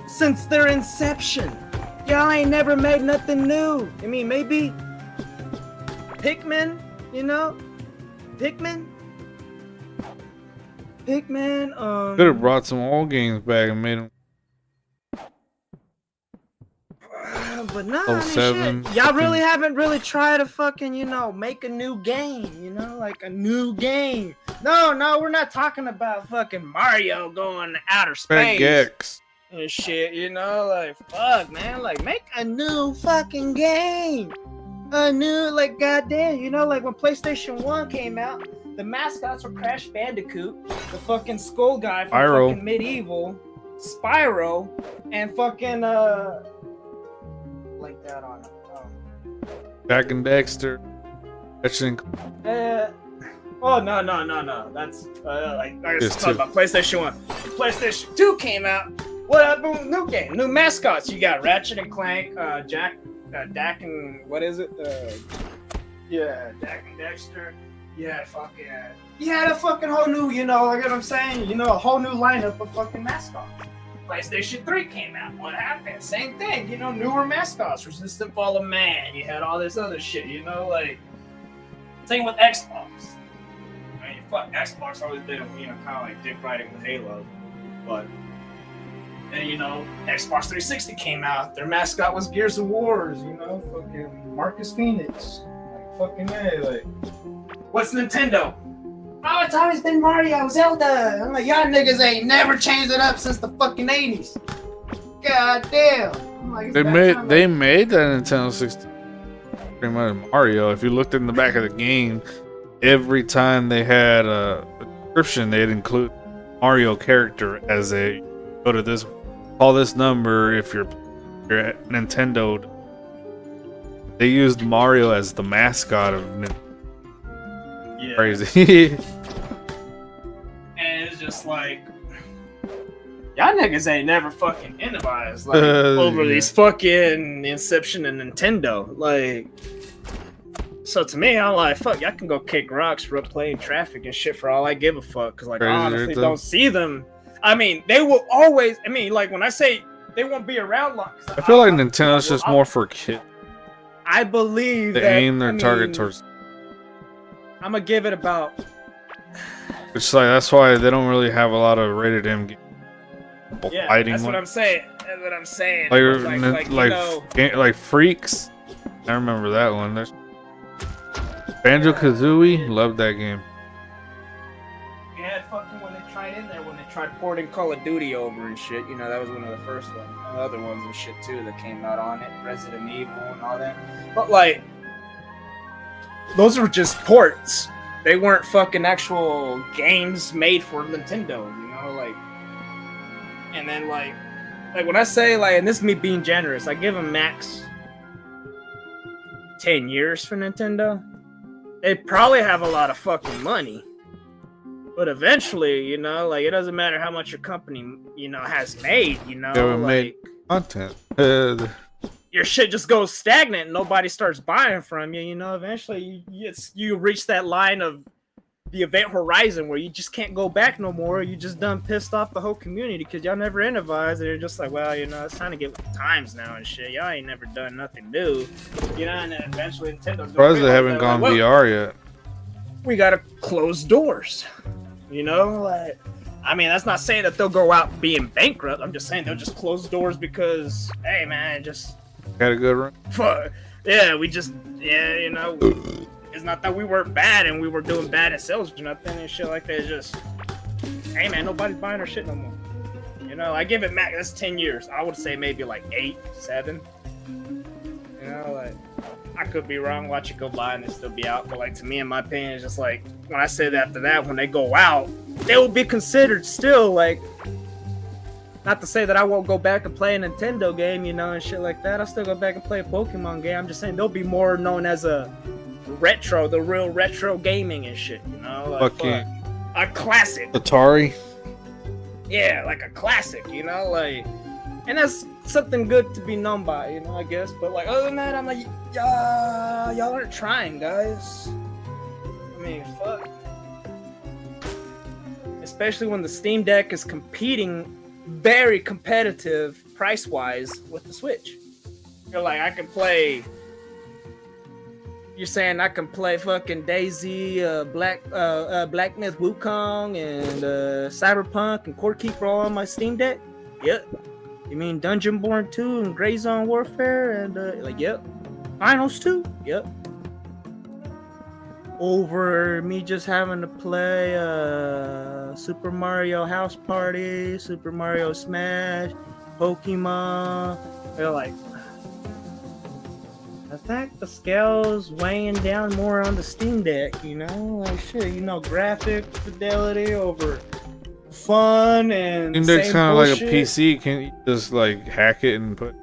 since their inception. Y'all ain't never made nothing new. I mean, maybe Pikmin, you know? Pikmin. Could have brought some old games back and made them. But nah, I mean, shit. Y'all really haven't really tried to fucking, you know, make a new game, you know? Like a new game. No, we're not talking about fucking Mario going to outer space. And shit, you know, like, fuck, man, like, make a new fucking game. A new, like, goddamn, you know, like, when PlayStation 1 came out, the mascots were Crash Bandicoot, the fucking skull guy from fucking Medieval, Spyro, and fucking, like that on Jak and Daxter. Oh, no, that's, like I was talking about PlayStation 1. PlayStation 2 came out. What happened? New game, new mascots. You got Ratchet and Clank, Dak and what is it? Jak and Daxter. You had a fucking whole new, you know, like what I'm saying, you know, a whole new lineup of fucking mascots. PlayStation 3 came out. What happened? Same thing, you know, newer mascots, Resistant Fall of Man. You had all this other shit, you know, like same with Xbox. I mean, fuck, Xbox always been, you know, kind of like dick riding with Halo, but then, you know, Xbox 360 came out. Their mascot was Gears of Wars, you know, fucking Marcus Phoenix. Like, fucking A, like, what's Nintendo? Oh, it's always been Mario, Zelda. I'm like, y'all niggas ain't never changed it up since the fucking 80s. God damn. I'm like, They made that Nintendo 60 pretty much Mario. If you looked in the back of the game, every time they had a description, they'd include Mario character as a go to this, call this number if you're at Nintendo. They used Mario as the mascot of Nintendo. Yeah. Crazy. And it's just like, y'all niggas ain't never fucking innovated like over these fucking Inception and Nintendo. Like, so to me, I'm like, fuck, y'all can go kick rocks for playing Traffic and shit for all I give a fuck. Cause like, I honestly don't see them. I mean, they will always. I mean, like when I say they won't be around long. I feel like Nintendo's just more for kids. I believe they aim their target towards. I'm gonna give it about. It's like that's why they don't really have a lot of rated M games. Yeah, fighting that's what one. I'm saying. That's what I'm saying. Like Freaks. I remember that one. Banjo Kazooie, loved that game. We had fucking when they tried in there when they tried porting Call of Duty over and shit. You know, that was one of the first ones. And other ones and shit too that came out on it, Resident Evil and all that. But like, those were just ports. They weren't fucking actual games made for Nintendo. You know, like, and then like when I say like, and this is me being generous, I give them max 10 years for Nintendo. They probably have a lot of fucking money. But eventually, you know, like, it doesn't matter how much your company, you know, has made, you know, like, content. Your shit just goes stagnant and nobody starts buying from you, you know, eventually you reach that line of the event horizon where you just can't go back no more. You just done pissed off the whole community because y'all never innovated. They're just like, well, you know, it's time to get with the times now and shit. Y'all ain't never done nothing new, you know, and then eventually Nintendo's surprised they haven't gone like, VR yet. We gotta close doors, you know, like, I mean, that's not saying that they'll go out being bankrupt. I'm just saying they'll just close doors because, hey, man, just had a good run. Yeah, yeah, you know, it's not that we weren't bad and we were doing bad in sales or nothing and shit like that. It's just, hey, man, nobody's buying our shit no more. You know, I give it max, that's 10 years. I would say maybe like 8, 7. You know, like, I could be wrong. Watch it go by and they still be out. But like, to me, in my opinion, it's just like, when I said after that, when they go out, they will be considered still like, not to say that I won't go back and play a Nintendo game, you know, and shit like that. I'll still go back and play a Pokemon game. I'm just saying they'll be more known as a retro, the real retro gaming and shit, you know? Like, a classic. Atari? Yeah, like a classic, you know? Like, and that's something good to be known by, you know, I guess. But like, other than that, I'm like, y'all aren't trying, guys. I mean, fuck. Especially when the Steam Deck is competing very competitive price-wise with the Switch. You're like, I can play. You're saying I can play fucking Daisy, Black Myth Wukong, and Cyberpunk and Core Keeper all on my Steam Deck? Yep. You mean Dungeonborn 2 and Grey Zone Warfare and like, yep. Finals 2? Yep. Over me just having to play Super Mario House Party, Super Mario Smash, Pokemon. They're like, I think the scale's weighing down more on the Steam Deck, you know? Like, shit, you know, graphic fidelity over fun and Steam Deck's kind of like a PC. Can't you just, like, hack it and put...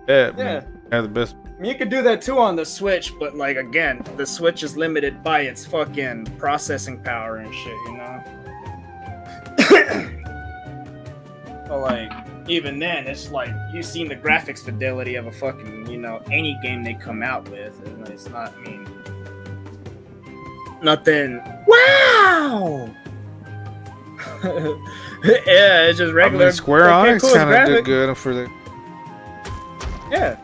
Yeah. Man. Have the best... You could do that too on the Switch, but like again, the Switch is limited by its fucking processing power and shit, you know? But like, even then, it's like, you've seen the graphics fidelity of a fucking, you know, any game they come out with, and it's not, I mean, nothing, wow! Yeah, it's just regular. I mean, Square okay, Enix cool kind of graphic. did good for the Yeah.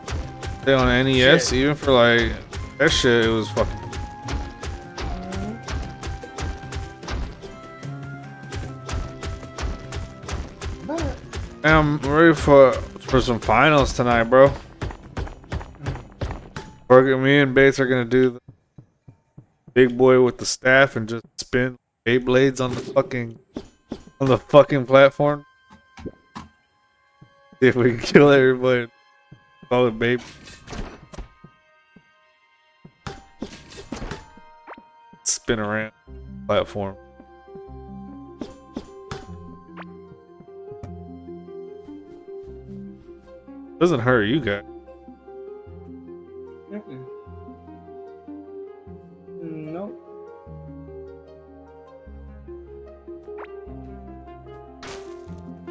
on NES, Shit. even for like that shit. It was fucking. I'm ready for some finals tonight, bro. Me and Bates are gonna do the big boy with the staff and just spin Beyblades on the fucking platform. See if we can kill everybody. Call it babe. Spin around platform. Doesn't hurt you guys. No.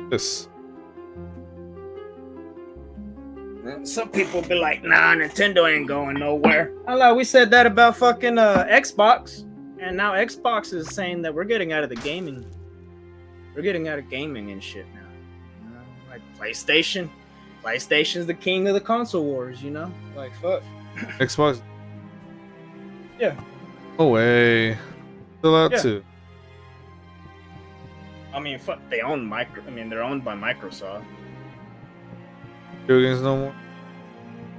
This. Some people be like, nah, Nintendo ain't going nowhere. I like we said that about fucking Xbox, and now Xbox is saying that we're getting out of the gaming. We're getting out of gaming and shit now. You know? Like PlayStation. PlayStation's the king of the console wars, you know? Like fuck. Xbox. Yeah. No way. Still out too. I mean, fuck. They own they're owned by Microsoft. Video games no more.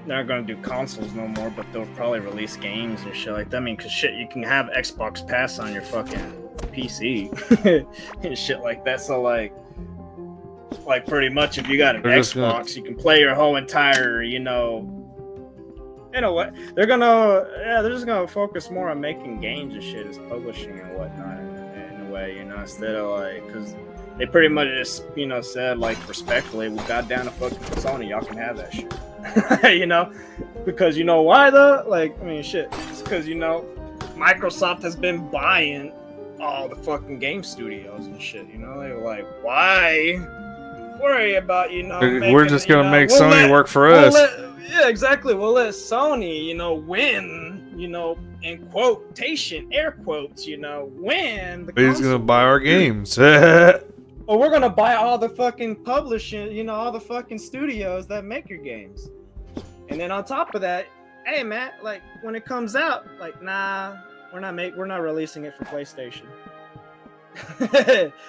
They're not gonna do consoles no more, but they'll probably release games and shit like that. I mean, cause shit, you can have Xbox Pass on your fucking PC and shit like that. So like pretty much, if you got an Xbox, you can play your whole entire, you know what? They're just gonna focus more on making games and shit as publishing and whatnot in a way, you know, instead of like, cause they pretty much just, you know, said like respectfully, we got down to fucking Sony, y'all can have that shit, you know, because you know why though? Like, I mean, shit, it's because you know Microsoft has been buying all the fucking game studios and shit, you know, they're like, why worry about, you know, we're just gonna make Sony work for us. Yeah, exactly. We'll let Sony, you know, win, you know, in quotation, air quotes, you know, win the He's gonna buy our games. Well, we're gonna buy all the fucking publishing, you know, all the fucking studios that make your games. And then on top of that, hey man, like when it comes out, like nah, we're not releasing it for PlayStation.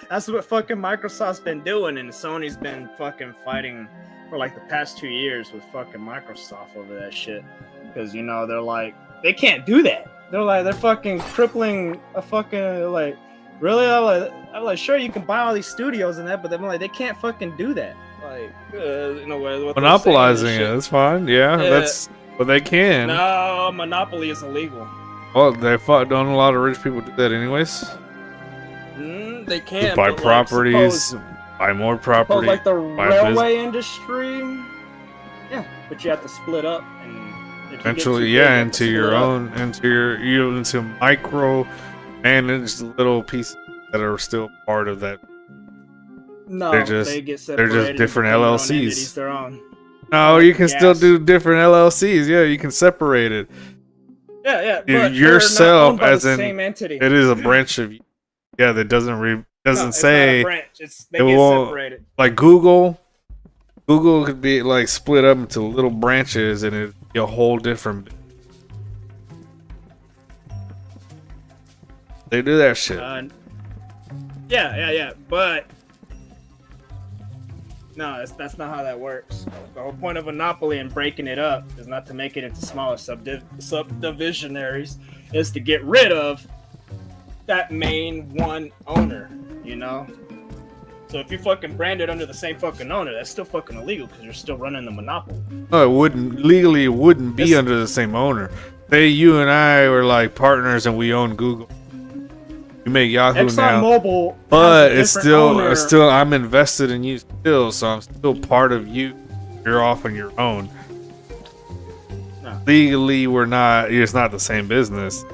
That's what fucking Microsoft's been doing, and Sony's been fucking fighting for like the past 2 years with fucking Microsoft over that shit. Because, you know, they're like, they can't do that. They're fucking crippling a fucking, like, really? I'm like, sure, you can buy all these studios and that, but they're like, they can't fucking do that. Like, you know, what monopolizing it, that's fine. Yeah, that's what they can. No, monopoly is illegal. Well, don't a lot of rich people do that anyways? They can buy properties, buy more property. Like the railway industry, yeah, but you have to split up and eventually, into your own, into micro managed little pieces that are still part of that. No, they're just different LLCs. Their own. No, you can still do different LLCs. Yeah, you can separate it. Yeah. But yourself as in same entity. It is a branch of. Yeah, that doesn't say. It's not a branch. They get separated. Like Google could be like split up into little branches, and it'd be a whole different. They do that shit. Yeah. But no, that's not how that works. The whole point of monopoly and breaking it up is not to make it into smaller subdivisionaries. Is to get rid of that main one owner, you know? So if you fucking brand it under the same fucking owner, that's still fucking illegal because you're still running the monopoly. No, it wouldn't be under the same owner. You and I were like partners and we own Google. You make Yahoo ExxonMobil, but it's still I'm invested in you still, so I'm still part of you. You're off on your own. No. Legally, it's not the same business.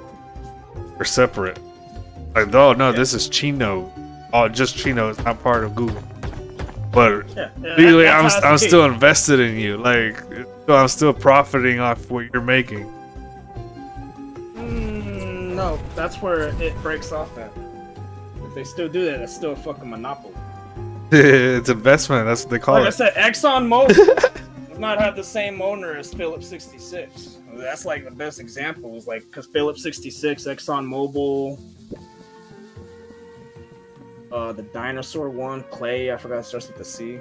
We're separate. Like, oh no, this is Chino. Oh, just Chino. It's not part of Google. But legally, I'm still invested in you. Like, I'm still profiting off what you're making. No, that's where it breaks off at. If they still do that, that's still a fucking monopoly. It's investment. That's what they call Like I it. said, ExxonMobil does not have the same owner as Phillips 66. That's like the best example. Is like because Phillips 66, ExxonMobil, the dinosaur one, Clay. I forgot it starts with the C.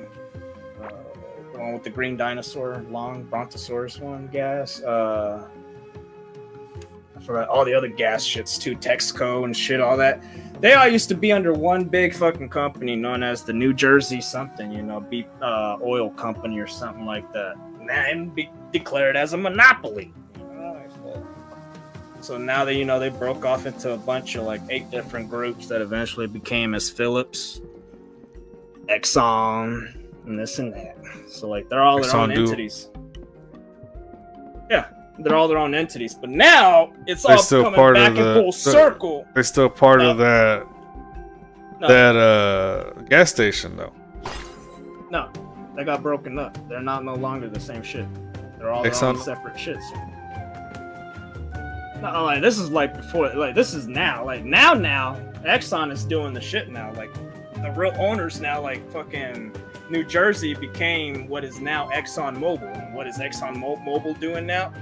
The one with the green dinosaur, long brontosaurus one, gas. I forgot all the other gas shits too, Texaco and shit, all that. They all used to be under one big fucking company known as the New Jersey something, oil company or something like that. And be declared as a monopoly. So now they broke off into a bunch of like 8 different groups that eventually became as Phillips, Exxon, and this and that. So like they're all their own entities. Yeah, they're all their own entities. But now it's all coming back in full circle. They're still part of that gas station though. No, they got broken up. They're no longer the same shit. They're all their own separate shits. No, like this is like before. Like this is now. Like now, Exxon is doing the shit now. Like the real owners now. Like fucking New Jersey became what is now ExxonMobil. And what is ExxonMobil doing now?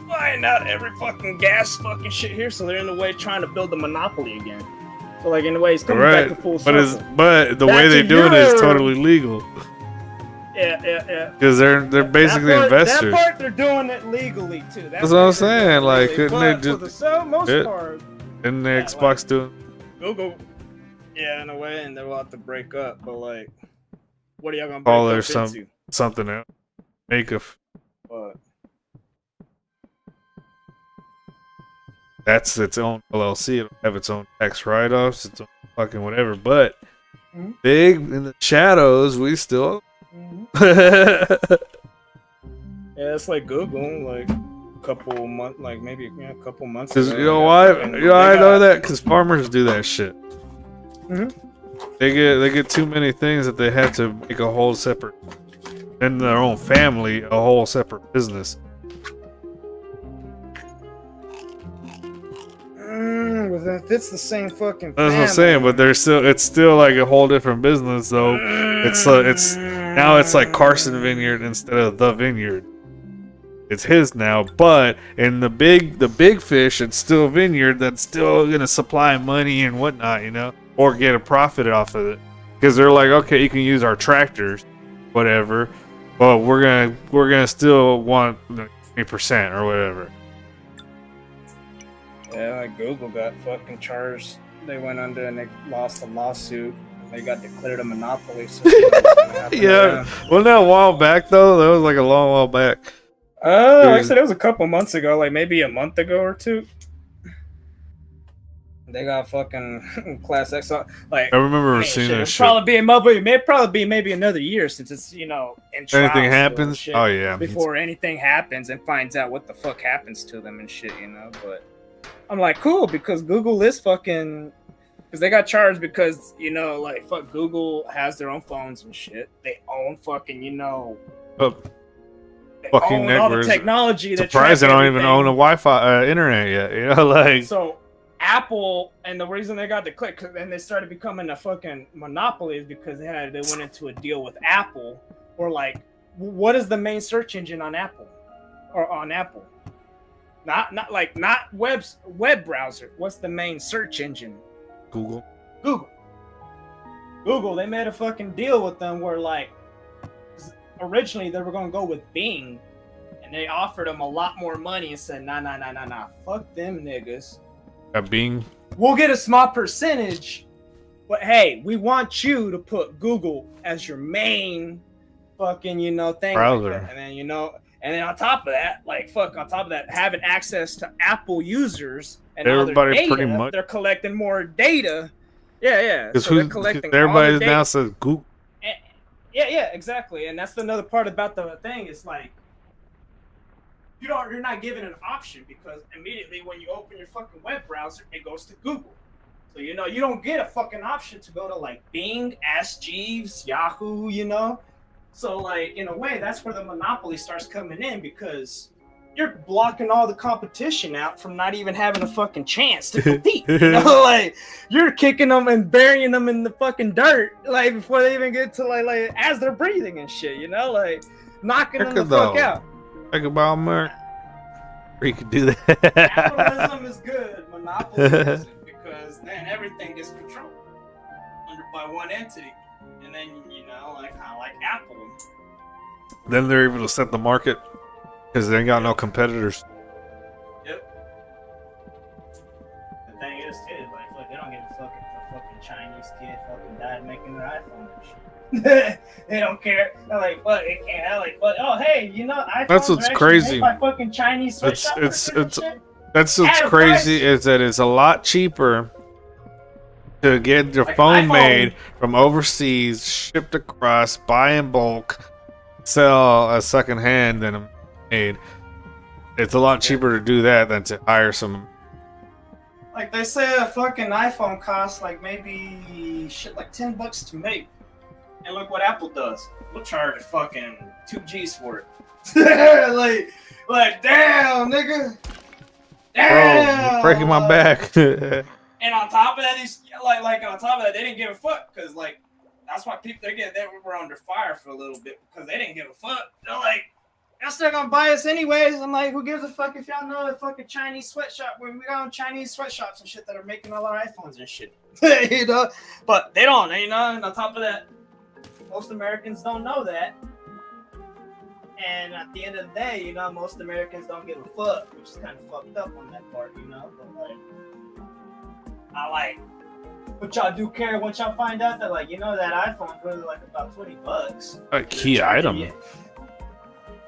Buying out every fucking gas fucking shit here. So they're in a way trying to build a monopoly again. So like in a way, it's coming back to full circle. But the way they do it is totally legal. Yeah. Because they're basically investors. That part they're doing it legally too. That's what I'm saying. Like, couldn't they just for the most part? Didn't the Xbox like, do Google? Yeah, in a way, and they'll have to break up. But like, what are y'all gonna call break there up into? Something else? Make a. What? That's its own LLC. It'll have its own tax write-offs. Its own fucking whatever. But big in the shadows, we still. Yeah, it's like Google, like a couple months, like maybe a couple months. Because you know why? I know that because farmers do that shit. They get too many things that they have to make a whole separate, in their own family, a whole separate business. It's the same fucking. That's what I'm saying, but it's still like a whole different business though. It's now it's like Carson Vineyard instead of the Vineyard. It's his now, but in the big fish, it's still Vineyard that's still gonna supply money and whatnot, or get a profit off of it. Because they're like, okay, you can use our tractors, whatever, but we're gonna still want 20% or whatever. Yeah, like Google got fucking charged. They went under and they lost a lawsuit. They got declared a monopoly. So yeah. Wasn't that a while back though? That was like a long while back. Like I said, it was a couple months ago, like maybe a month ago or two. They got fucking Class X. Like I remember seeing that shit. Probably be maybe another year since it's in trial. Anything happens? Oh yeah. Before anything happens and finds out what the fuck happens to them and shit, But I'm like, cool, because Google is fucking. Because they got charged because, like, fuck, Google has their own phones and shit. They own fucking, fucking all the technology. Surprised they don't even own a Wi-Fi internet yet. Like. So Apple, and the reason they got the click, and they started becoming a fucking monopoly, is because they went into a deal with Apple, or like, what is the main search engine on Apple, or on Apple? Not web browser. What's the main search engine? Google. They made a fucking deal with them where, like, originally they were going to go with Bing, and they offered them a lot more money and said, nah, fuck them niggas. Bing. We'll get a small percentage, but hey, we want you to put Google as your main fucking, thing. Browser. Like that. And then on top of that, having access to Apple users and everybody data, pretty much they're collecting more data. Yeah. So they're collecting everybody now says Google. Yeah, exactly. And that's another part about the thing. It's like you're not given an option, because immediately when you open your fucking web browser, it goes to Google. So you don't get a fucking option to go to like Bing, Ask Jeeves, Yahoo, So like in a way, that's where the monopoly starts coming in, because you're blocking all the competition out from not even having a fucking chance to compete. You know, like you're kicking them and burying them in the fucking dirt, like before they even get to like as they're breathing and shit. You know, like knocking them the fuck out. Think about America. You could do that. Capitalism is good. Monopoly isn't, because then everything gets controlled by one entity, and then you know, like kind of like Apple. Then they're able to set the market because they ain't got no competitors. Yep. The thing is, too, like, look, they don't give a fuck if the fucking Chinese kid fucking died making their iPhone and shit. They don't care. They're like, what? It can't. They're like, but oh, hey, you know, iPhones that's what's crazy. Made by fucking Chinese it's that's what's crazy is that it's a lot cheaper to get your like phone iPhone made from overseas, shipped across, buy in bulk, sell a second hand than made. It's a lot cheaper to do that than to hire some. Like they say, a fucking iPhone costs like maybe shit like $10 to make, and look what Apple does. We'll charge a fucking $2 for it. like damn, nigga. Damn, bro, you're breaking my back. And on top of that, on top of that, they didn't give a fuck, because like that's why people they were under fire for a little bit, because they didn't give a fuck. They're like, y'all still gonna buy us anyways. I'm like, who gives a fuck if y'all know the fucking Chinese sweatshop when we got Chinese sweatshops and shit that are making all our iPhones and shit. You know, but they don't. You know, and on top of that, most Americans don't know that. And at the end of the day, you know, most Americans don't give a fuck, which is kind of fucked up on that part, you know. But but y'all do care once y'all find out that, like, you know, that iPhone's really like about $20. A key item.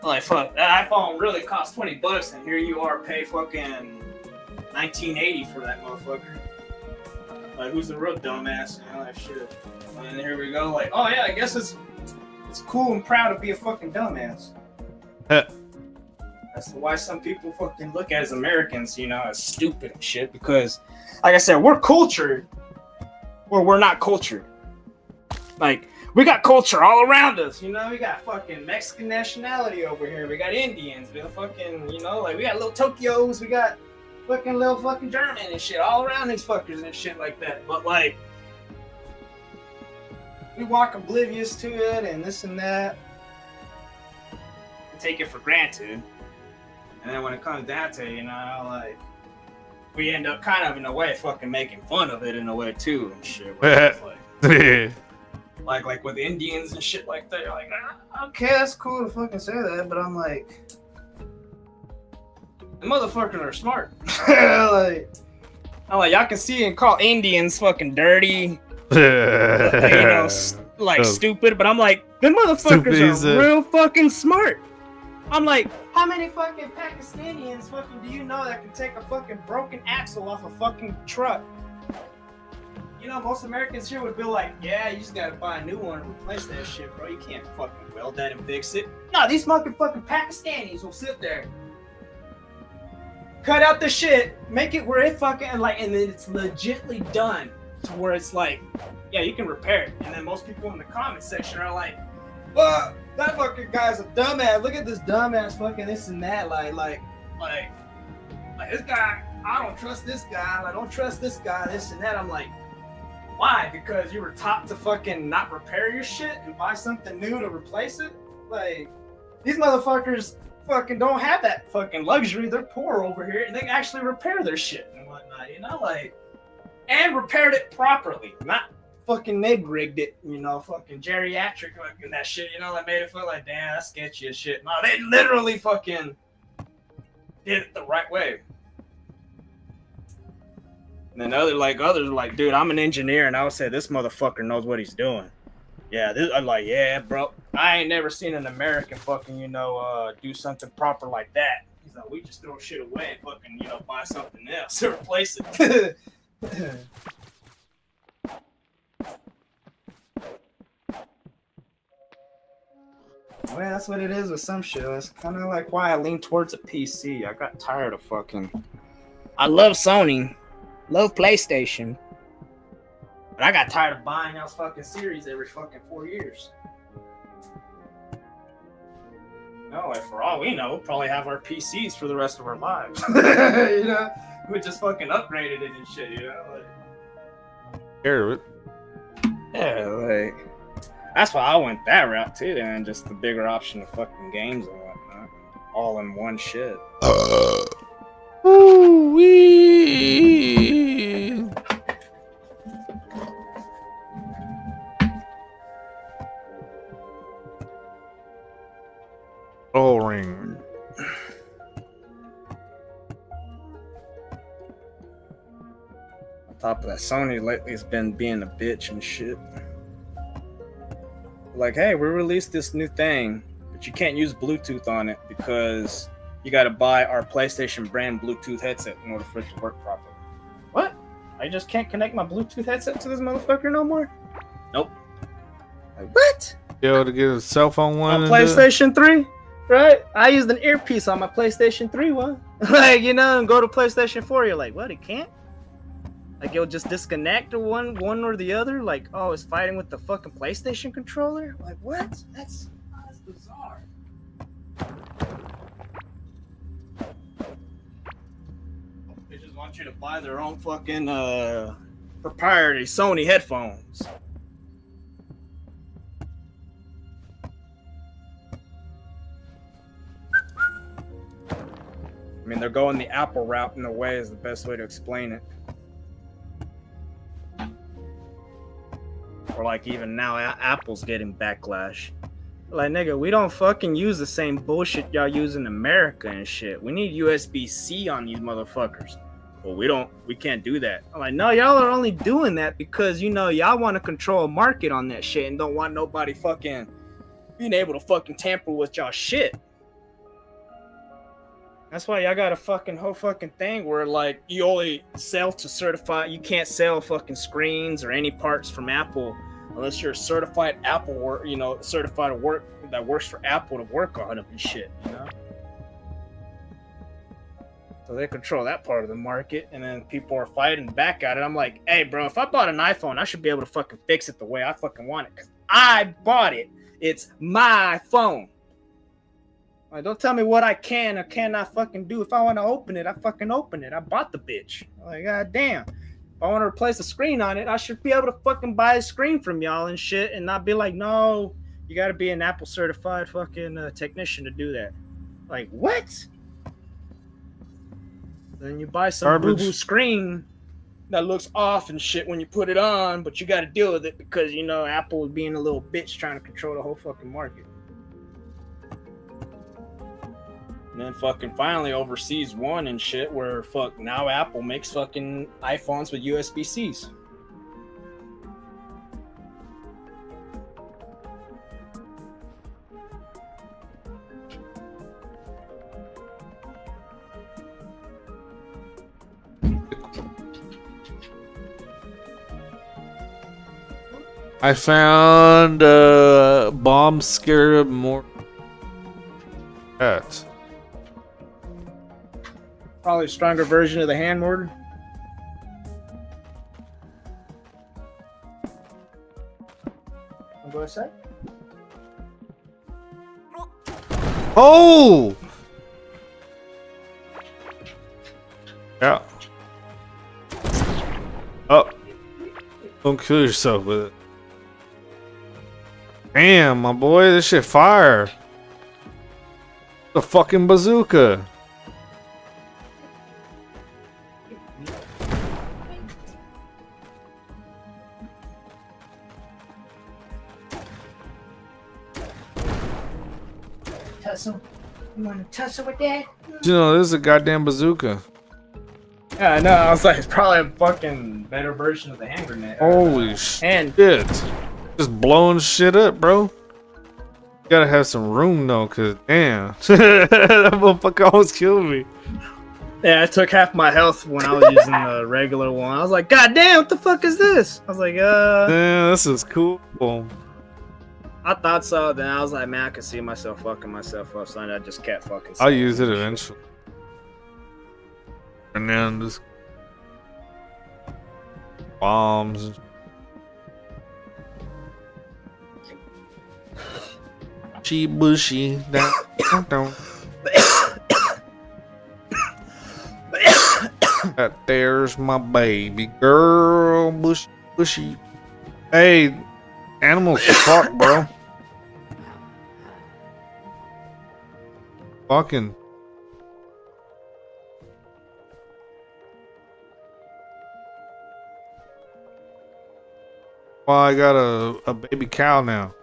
Like, fuck, that iPhone really costs $20, and here you are pay fucking $19.80 for that motherfucker. Like, who's the real dumbass? You know, like, shit. And here we go, like, oh yeah, I guess it's cool and proud to be a fucking dumbass. That's why some people fucking look at as Americans, you know, as stupid and shit, because, like I said, we're cultured, or we're not cultured. Like, we got culture all around us, you know. We got fucking Mexican nationality over here. We got Indians. We got fucking, you know, like we got little Tokyos. We got fucking little fucking German and shit all around these fuckers and shit like that. But like, we walk oblivious to it and this and that, and take it for granted. And then when it comes down to it, you know, like, we end up kind of in a way fucking making fun of it in a way too and shit. Like with Indians and shit like that, you're like, okay, that's cool to fucking say that, but I'm like, the motherfuckers are smart. I'm like, y'all can see and call Indians fucking dirty, you know, like stupid, but I'm like, them motherfuckers are real fucking smart. I'm like, how many fucking Pakistanians fucking do you know that can take a fucking broken axle off a fucking truck? You know, most Americans here would be like, yeah, you just gotta buy a new one and replace that shit, bro. You can't fucking weld that and fix it. No, these motherfucking Pakistanis will sit there, cut out the shit, make it where it fucking, like, and then it's legitly done to where it's like, yeah, you can repair it. And then most people in the comment section are like, well, that fucking guy's a dumbass. Look at this dumbass fucking this and that. Like this guy, I don't trust this guy. I don't trust this guy, this and that. I'm like, why? Because you were taught to fucking not repair your shit and buy something new to replace it? Like, these motherfuckers fucking don't have that fucking luxury. They're poor over here and they can actually repair their shit and whatnot, you know? Like, and repaired it properly. Not fucking neg-rigged it, you know, fucking geriatric fucking that shit, you know, that made it feel like, damn, that's sketchy as shit. No, they literally fucking did it the right way. And then others are like, dude, I'm an engineer, and I would say this motherfucker knows what he's doing. Yeah, I'm like, yeah, bro, I ain't never seen an American fucking, you know, do something proper like that. He's like, we just throw shit away and fucking, you know, buy something else to replace it. Well, that's what it is with some shit. That's kind of like why I lean towards a PC. I got tired of fucking. I love Sony, love PlayStation, but I got tired of buying those fucking series every fucking 4 years. know, like for all we know, we'll probably have our PCs for the rest of our lives. You know, we just fucking upgraded it and shit. You know, like. Care of it. Yeah, like that's why I went that route too, and just the bigger option of fucking games and whatnot, all in one shit. Ooh-wee. Oh, ring. On top of that, Sony lately has been being a bitch and shit. Like, hey, we released this new thing, but you can't use Bluetooth on it because you got to buy our PlayStation brand Bluetooth headset in order for it to work properly. What? I just can't connect my Bluetooth headset to this motherfucker no more? Nope. Like, what? Be able to get a cell phone one On PlayStation 3? Right? I used an earpiece on my PlayStation 3 one. Like, you know, and go to PlayStation 4, you're like, what, it can't? Like, it'll just disconnect one or the other? Like, oh, it's fighting with the fucking PlayStation controller? Like, what? That's bizarre. They just want you to buy their own fucking proprietary Sony headphones. I mean, they're going the Apple route in a way is the best way to explain it. Or like even now, Apple's getting backlash. Like, nigga, we don't fucking use the same bullshit y'all use in America and shit. We need USB-C on these motherfuckers. But we can't do that. I'm like, no, y'all are only doing that because, you know, y'all want to control a market on that shit and don't want nobody fucking being able to fucking tamper with y'all shit. That's why y'all got a fucking whole fucking thing where like you only sell to certified. You can't sell fucking screens or any parts from Apple unless you're a certified Apple work, you know, certified work that works for Apple to work on them and shit, you know. So they control that part of the market, and then people are fighting back at it. I'm like, hey, bro, if I bought an iPhone, I should be able to fucking fix it the way I fucking want it because I bought it. It's my phone. Like, don't tell me what I can or cannot fucking do. If I want to open it, I fucking open it. I bought the bitch. Like, god damn. If I want to replace a screen on it, I should be able to fucking buy a screen from y'all and shit and not be like, no, you got to be an Apple certified fucking technician to do that. Like, what? Then you buy some boo-boo screen that looks off and shit when you put it on, but you got to deal with it because, you know, Apple is being a little bitch trying to control the whole fucking market. And then fucking finally overseas one and shit where fuck now Apple makes fucking iPhones with USB-Cs. I found bomb scarab more cats. Probably a stronger version of the hand mortar. Go ahead. Oh! Yeah. Oh. Don't kill yourself with it. Damn, my boy, this shit fire. The fucking bazooka. Tussle. You want to tussle with that? You know, this is a goddamn bazooka. Yeah, I know. I was like, it's probably a fucking better version of the hand grenade. Holy shit. Just blowing shit up, bro. You gotta have some room though, cause damn. That motherfucker almost killed me. Yeah, I took half my health when I was using the regular one. I was like, god damn, what the fuck is this? I was like, Yeah, this is cool. I thought so, then I was like, man, I can see myself fucking myself up, so I just kept fucking. I'll use it eventually. And then just bombs. She bushy. Down, down. That there's my baby girl. Bushy, bushy. Hey, animals talk, bro. Fucking. Well, I got a baby cow now.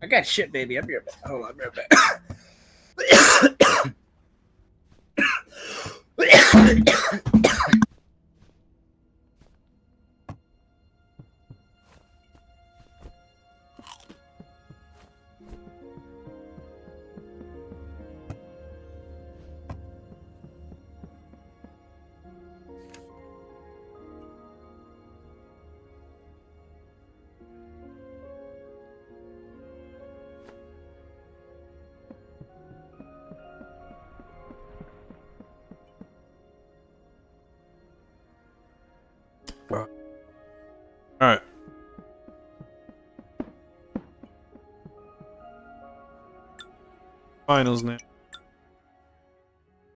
I got shit, baby. I'll be right back. Hold on, I'll be right back. All right. Finals now.